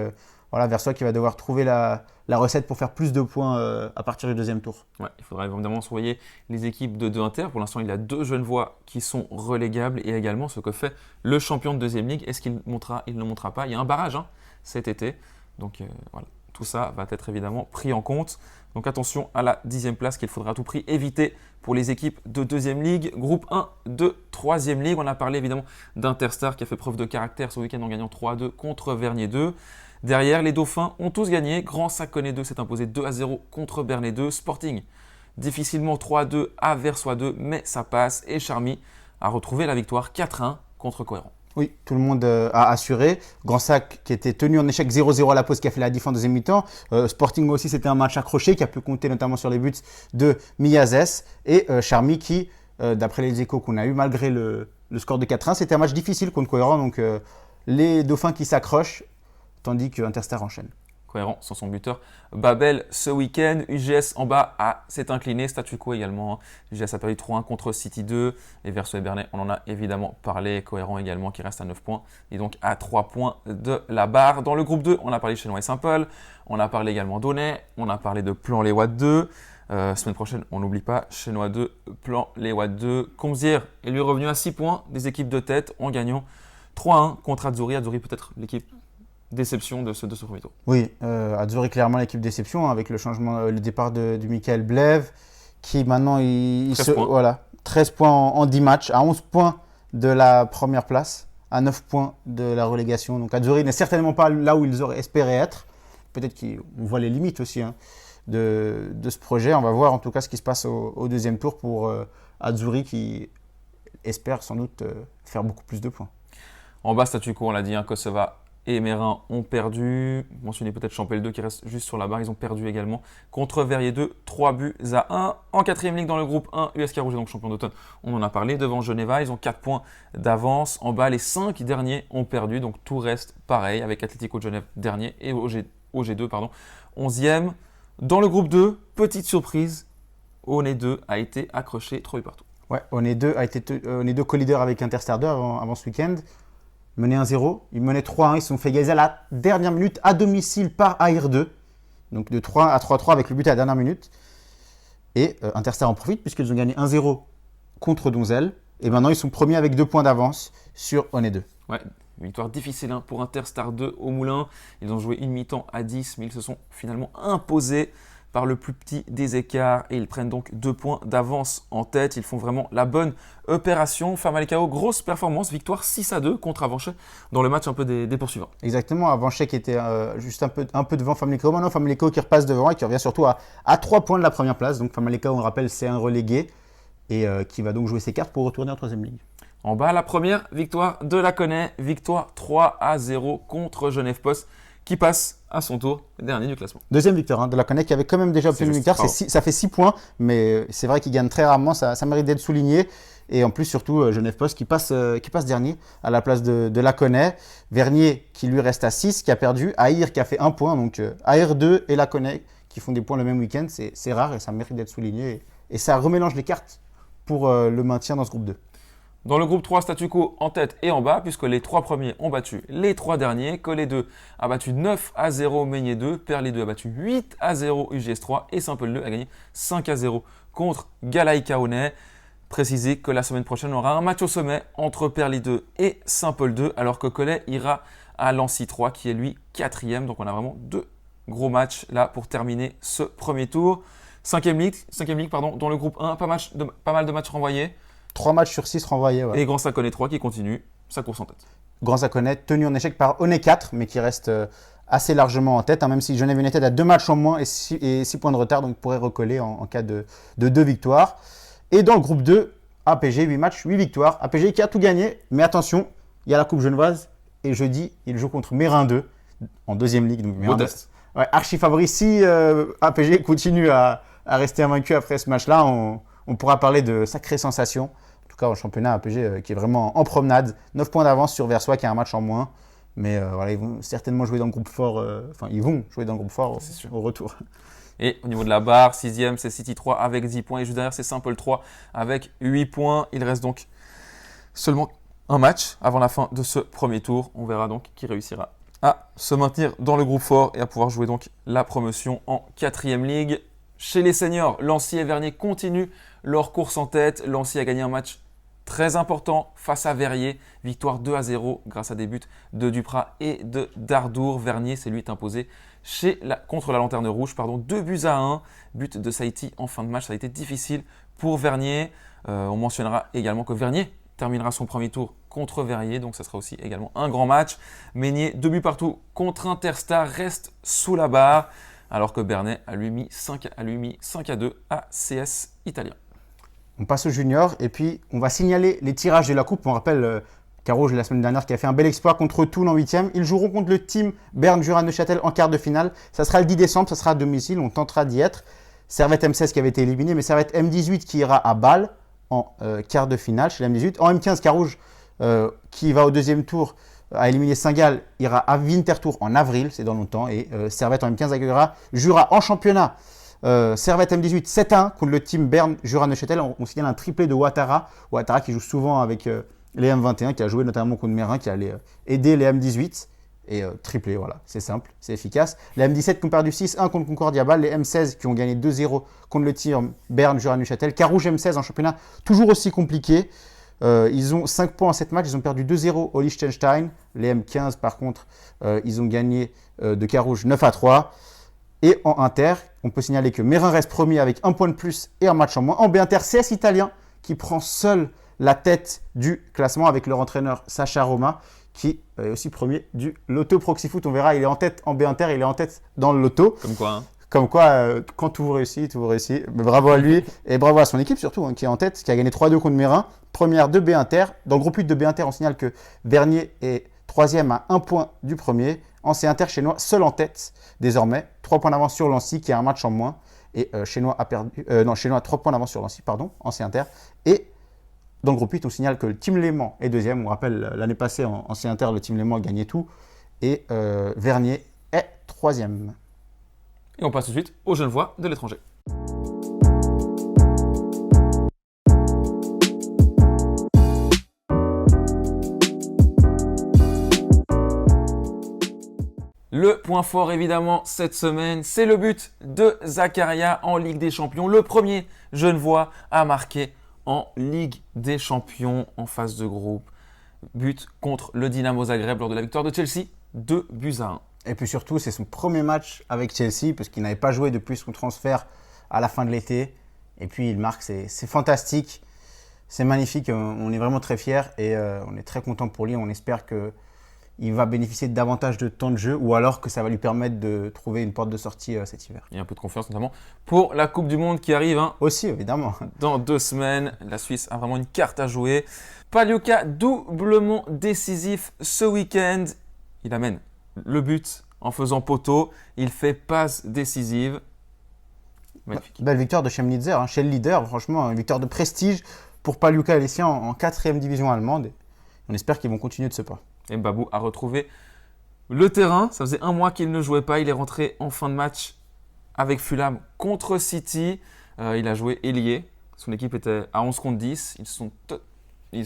Versoix qui va devoir trouver la recette pour faire plus de points à partir du 2e tour. Ouais, il faudra évidemment surveiller les équipes de 2 inter. Pour l'instant, il y a 2 Genevois qui sont relégables et également ce que fait le champion de 2e ligue. Est-ce qu'il montrera, il ne montrera pas? Il y a un barrage cet été. Donc voilà, tout ça va être évidemment pris en compte. Donc attention à la 10e place qu'il faudra à tout prix éviter pour les équipes de 2e ligue. Groupe 1 de 3e ligue. On a parlé évidemment d'Interstar qui a fait preuve de caractère ce week-end en gagnant 3-2 contre Vernier 2. Derrière, les Dauphins ont tous gagné. Grand Saconnet 2 s'est imposé 2-0 contre Bernay 2. Sporting, difficilement 3-2 à Versoix 2, mais ça passe. Et Charmy a retrouvé la victoire 4-1 contre Cohérent. Oui, tout le monde a assuré. Grand Sac qui était tenu en échec 0-0 à la pause, qui a fait la diff en 2e mi-temps. Sporting aussi, c'était un match accroché qui a pu compter notamment sur les buts de Miyazes. Et Charmy qui, d'après les échos qu'on a eu, malgré le score de 4-1, c'était un match difficile contre Cohérent. Donc les Dauphins qui s'accrochent, tandis que Interstar enchaîne. Cohérent sans son buteur Babel ce week-end. UGS en bas s'est incliné, statu quo également. UGS a perdu 3-1 contre City 2 et Versoix et Bernay, on en a évidemment parlé. Cohérent également qui reste à 9 points et donc à 3 points de la barre. Dans le groupe 2, on a parlé de Chenois et Saint-Paul, on a parlé également d'Aunay, on a parlé de Plan-les-Ouates 2. Semaine prochaine, on n'oublie pas Chenois 2, Plan-les-Ouates 2. Comzières est lui revenu à 6 points des équipes de tête en gagnant 3-1 contre Azzurri. Azzurri peut-être l'équipe déception de ce premier tour. Oui, Azzurri clairement l'équipe déception avec le changement, le départ de Michael Blève qui maintenant 13 points en 10 matchs, à 11 points de la première place, à 9 points de la relégation. Donc Azzurri n'est certainement pas là où ils auraient espéré être. Peut-être qu'on voit les limites aussi de ce projet. On va voir en tout cas ce qui se passe au 2e tour pour Azzurri qui espère sans doute faire beaucoup plus de points. En bas, statu quo, on l'a dit, Kosova et Mérin ont perdu. Mentionnez peut-être Champel 2 qui reste juste sur la barre. Ils ont perdu également contre Verrier 2, 3-1. En 4e ligue dans le groupe 1, USK Rouge, donc champion d'automne, on en a parlé. Devant Geneva, ils ont 4 points d'avance. En bas, les 5 derniers ont perdu. Donc tout reste pareil avec Atlético de Genève dernier et OG2, 11e. Dans le groupe 2, petite surprise, Aunay 2 a été accroché 3 buts partout. Ouais, Aunay 2 a été co-leader avec Interstar 2 avant ce week-end. Mené 1-0, ils menaient 3-1, ils se sont fait égaliser à la dernière minute à domicile par Ayer 2. Donc de 3 à 3-3 avec le but à la dernière minute. Et Interstar en profite puisqu'ils ont gagné 1-0 contre Donzelle. Et maintenant ils sont premiers avec 2 points d'avance sur Aunay 2. Ouais, victoire difficile pour Interstar 2 au Moulin. Ils ont joué une mi-temps à 10, mais ils se sont finalement imposés par le plus petit des écarts et ils prennent donc 2 points d'avance en tête. Ils font vraiment la bonne opération. Famalicão, grosse performance, victoire 6-2 contre Avanchet dans le match un peu des poursuivants. Exactement, Avanchet qui était juste un peu devant Famalicão. Maintenant Famalicão qui repasse devant et qui revient surtout à 3 points de la première place. Donc Famalicão, on le rappelle, c'est un relégué et qui va donc jouer ses cartes pour retourner en 3e ligue. En bas, la première victoire de Laconais, victoire 3-0 contre Genève Post, qui passe à son tour dernier du classement. 2e victoire de Laconais qui avait quand même déjà obtenu une victoire. Ça fait 6 points, mais c'est vrai qu'il gagne très rarement, ça mérite d'être souligné. Et en plus, surtout, Genève Post qui passe dernier à la place de Laconais. Vernier qui lui reste à 6, qui a perdu. Aïr qui a fait 1 point. Donc Aïr 2 et Laconais qui font des points le même week-end, c'est rare et ça mérite d'être souligné. Et ça remélange les cartes pour le maintien dans ce groupe 2. Dans le groupe 3, statu quo en tête et en bas, puisque les 3 premiers ont battu les 3 derniers. Collet 2 a battu 9-0 Meignier 2, Perlé 2 a battu 8-0 UGS 3 et Saint-Paul 2 a gagné 5-0 contre Galaïca Aunay. Préciser que la semaine prochaine, on aura un match au sommet entre Perlé 2 et Saint-Paul 2, alors que Collet ira à Lancy 3, qui est lui 4e. Donc on a vraiment 2 gros matchs là pour terminer ce premier tour. 5e ligue, dans le groupe 1, pas mal de matchs renvoyés. 3 matchs sur 6 renvoyés. Ouais. Et Grand Saconnet 3 qui continue sa course en tête. Grand Saconnet tenu en échec par Aunay 4, mais qui reste assez largement en tête, même si Genève United a 2 matchs en moins et 6 points de retard, donc pourrait recoller en cas de 2 victoires. Et dans le groupe 2, APG, 8 matchs, 8 victoires. APG qui a tout gagné, mais attention, il y a la Coupe Genevoise Et jeudi, il joue contre Mérin 2 en deuxième ligue. Donc Modeste. Ouais, archi favori. Si APG continue à rester invaincu après ce match-là, on pourra parler de sacrées sensations. En tout cas, au championnat, APG qui est vraiment en promenade. 9 points d'avance sur Versoix qui a un match en moins. Mais voilà, ils vont certainement jouer dans le groupe fort. Ils vont jouer dans le groupe fort au retour. Et au niveau de la barre, 6e, c'est City 3 avec 10 points. Et juste derrière, c'est Saint-Paul 3 avec 8 points. Il reste donc seulement un match avant la fin de ce premier tour. On verra donc qui réussira à se maintenir dans le groupe fort et à pouvoir jouer donc la promotion en 4e ligue. Chez les seniors, Lancy et Vernier continuent leur course en tête. Lancy a gagné un match très important face à Verrier. Victoire 2-0 grâce à des buts de Duprat et de Dardour. Vernier s'est lui imposé contre la Lanterne Rouge. 2-1. But de Saïti en fin de match. Ça a été difficile pour Vernier. On mentionnera également que Vernier terminera son premier tour contre Verrier. Donc ça sera aussi également un grand match. Meignier, 2 buts partout contre Interstar, reste sous la barre. Alors que Bernay a lui mis 5-2 à CS Italien. On passe au junior et puis on va signaler les tirages de la coupe. On rappelle Carouge la semaine dernière qui a fait un bel exploit contre Toul en 8e. Ils joueront contre le team Berne-Jura-Neuchâtel en quart de finale. Ça sera le 10 décembre, ça sera à domicile, on tentera d'y être. Servette M16 qui avait été éliminé, mais Servette M18 qui ira à Bâle en quart de finale chez la M18. En M15, Carouge qui va au deuxième tour a éliminé Saint-Gall, ira à Winterthur en avril, c'est dans longtemps. Et Servette en M15 accueillera Jura en championnat. Servette M18 7-1 contre le team Berne-Jura-Neuchâtel. On signale un triplé de Ouattara. Ouattara qui joue souvent avec les M21, qui a joué notamment contre Mérin, qui allait aider les M18. Et triplé, voilà, c'est simple, c'est efficace. Les M17 qui ont perdu 6-1 contre Concordia Bâle. Les M16 qui ont gagné 2-0 contre le team Berne-Jura-Neuchâtel. Carouge M16 en championnat, toujours aussi compliqué. Ils ont 5 points en 7 matchs. Ils ont perdu 2-0 au Liechtenstein. Les M15, par contre, ils ont gagné de Carouge 9-3. Et en Inter, on peut signaler que Mérin reste premier avec 1 point de plus et un match en moins. En B-Inter, CS Italien qui prend seul la tête du classement avec leur entraîneur Sacha Roma qui est aussi premier du Loto Proxy Foot. On verra, il est en tête en B-Inter, il est en tête dans le Loto. Comme quoi, hein. Comme quoi, quand tout vous réussit, tout vous réussit. Mais bravo à lui et bravo à son équipe surtout, qui est en tête, qui a gagné 3-2 contre Mérin. Première de B-Inter. Dans le groupe 8 de B-Inter, on signale que Vernier est 3e à 1 point du premier. En C-Inter, Chénois seul en tête désormais. 3 points d'avance sur Lancy qui a un match en moins. Et Chénois a 3 points d'avance sur Lancy, en C-Inter. Et dans le groupe 8, on signale que le Team Léman est 2e. On rappelle, l'année passée en C-Inter, le Team Léman a gagné tout. Et Vernier est 3e. Et on passe tout de suite aux Genevois de l'étranger. Le point fort évidemment cette semaine, c'est le but de Zakaria en Ligue des Champions. Le premier Genevois à marquer en Ligue des Champions en phase de groupe. But contre le Dynamo Zagreb lors de la victoire de Chelsea, 2-1. Et puis surtout, c'est son premier match avec Chelsea parce qu'il n'avait pas joué depuis son transfert à la fin de l'été. Et puis il marque, c'est fantastique, c'est magnifique, on est vraiment très fiers et on est très content pour lui. On espère qu'il va bénéficier de davantage de temps de jeu ou alors que ça va lui permettre de trouver une porte de sortie cet hiver. Il y a un peu de confiance notamment pour la Coupe du Monde qui arrive. Aussi, évidemment. Dans 2 semaines, la Suisse a vraiment une carte à jouer. Paliuka, doublement décisif ce week-end. Il amène le but en faisant poteau. Il fait passe décisive. Magnifique. Belle victoire de Chemnitzer, chez le leader. Franchement, une victoire de prestige pour Paliuka et les siens en 4e division allemande. On espère qu'ils vont continuer de ce pas. Et Babou a retrouvé le terrain. Ça faisait 1 mois qu'il ne jouait pas. Il est rentré en fin de match avec Fulham contre City. Il a joué ailier. Son équipe était à 11 contre 10. Ils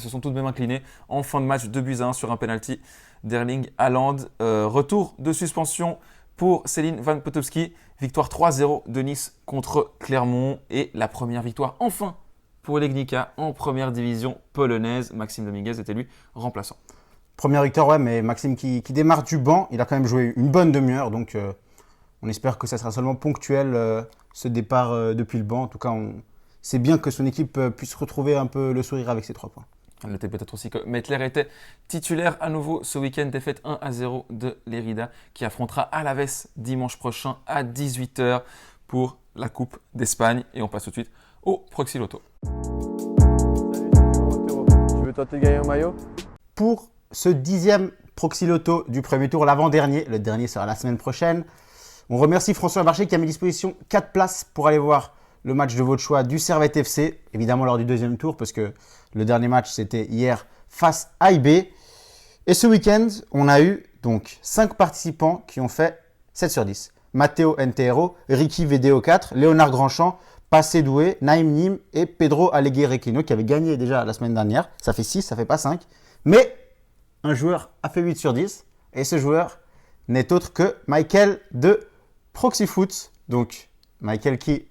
se sont tout de même inclinés en fin de match 2-1 sur un penalty d'Erling Haaland. Retour de suspension pour Céline Van Potowski. Victoire 3-0 de Nice contre Clermont. Et la première victoire enfin pour Legnica en première division polonaise. Maxime Dominguez était lui remplaçant. Première victoire, ouais, mais Maxime qui démarre du banc. Il a quand même joué une bonne demi-heure. Donc on espère que ça sera seulement ponctuel ce départ depuis le banc. En tout cas, c'est bien que son équipe puisse retrouver un peu le sourire avec ses 3 points. Elle notait peut-être aussi que Mettler était titulaire à nouveau ce week-end. Défaite 1-0 de Lérida qui affrontera Alaves dimanche prochain à 18h pour la Coupe d'Espagne. Et on passe tout de suite au Proxy Loto. Tu veux tenter de gagner un maillot ? Pour ce 10e Proxy Loto du premier tour, l'avant-dernier. Le dernier sera la semaine prochaine. On remercie François Marché qui a mis à disposition 4 places pour aller voir le match de votre choix du Servette FC, évidemment lors du deuxième tour, parce que le dernier match, c'était hier face à IB. Et ce week-end, on a eu donc 5 participants qui ont fait 7 sur 10. Matteo Ntero, Ricky VDO4, Léonard Grandchamp, Passé Doué, Naïm Nim et Pedro Alegre-Requino qui avait gagné déjà la semaine dernière. Ça fait 6, ça fait pas 5. Mais un joueur a fait 8 sur 10. Et ce joueur n'est autre que Michael de Proxyfoot. Donc, Michael qui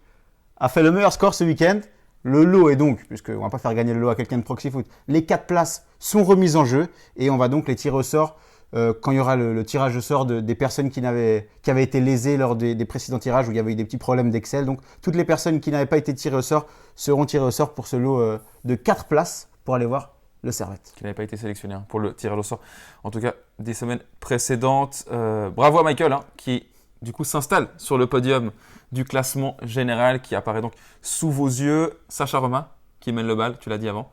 a fait le meilleur score ce week-end. Le lot est donc, puisqu'on ne va pas faire gagner le lot à quelqu'un de Proxyfoot, les 4 places sont remises en jeu et on va donc les tirer au sort quand il y aura le tirage au sort des personnes qui avaient été lésées lors des précédents tirages où il y avait eu des petits problèmes d'Excel. Donc, toutes les personnes qui n'avaient pas été tirées au sort seront tirées au sort pour ce lot de 4 places pour aller voir le Servette. Qui n'avait pas été sélectionné pour le tirage au sort. En tout cas, des semaines précédentes. Bravo à Michael qui du coup s'installe sur le podium du classement général qui apparaît donc sous vos yeux. Sacha Romain qui mène le bal, tu l'as dit avant.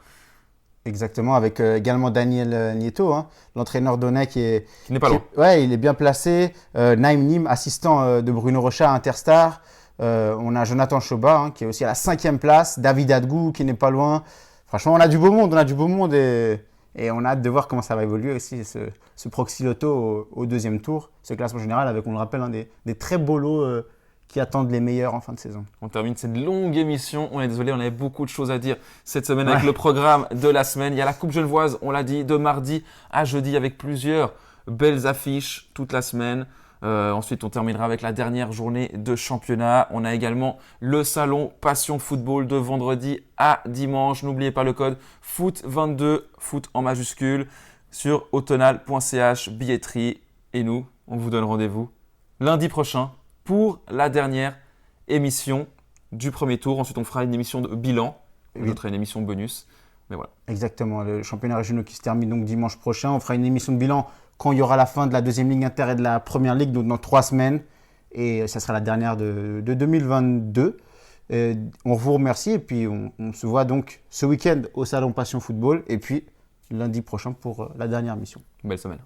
Exactement, avec également Daniel Nieto, l'entraîneur d'Aunay qui n'est pas loin. Ouais, il est bien placé. Naïm Nim, assistant de Bruno Rochat à Interstar. On a Jonathan Choba qui est aussi à la 5e place. David Adgou qui n'est pas loin. Franchement, on a du beau monde, et on a hâte de voir comment ça va évoluer aussi, ce Proxy Loto au deuxième tour. Ce classement général avec, on le rappelle, des très beaux lots qui attendent les meilleurs en fin de saison. On termine cette longue émission. On est désolé, on avait beaucoup de choses à dire cette semaine avec le programme de la semaine. Il y a la Coupe Genevoise, on l'a dit, de mardi à jeudi avec plusieurs belles affiches toute la semaine. Ensuite, on terminera avec la dernière journée de championnat. On a également le salon Passion Football de vendredi à dimanche. N'oubliez pas le code FOOT22, foot en majuscule, sur autonal.ch, billetterie. Et nous, on vous donne rendez-vous lundi prochain pour la dernière émission du premier tour. Ensuite, on fera une émission de bilan. Oui. L'autre, une émission bonus. Mais voilà. Exactement. Le championnat régional qui se termine donc dimanche prochain. On fera une émission de bilan quand il y aura la fin de la deuxième ligue inter et de la première ligue, donc dans 3 semaines. Et ça sera la dernière de 2022. On vous remercie et puis on se voit donc ce week-end au Salon Passion Football et puis lundi prochain pour la dernière émission. Belle semaine.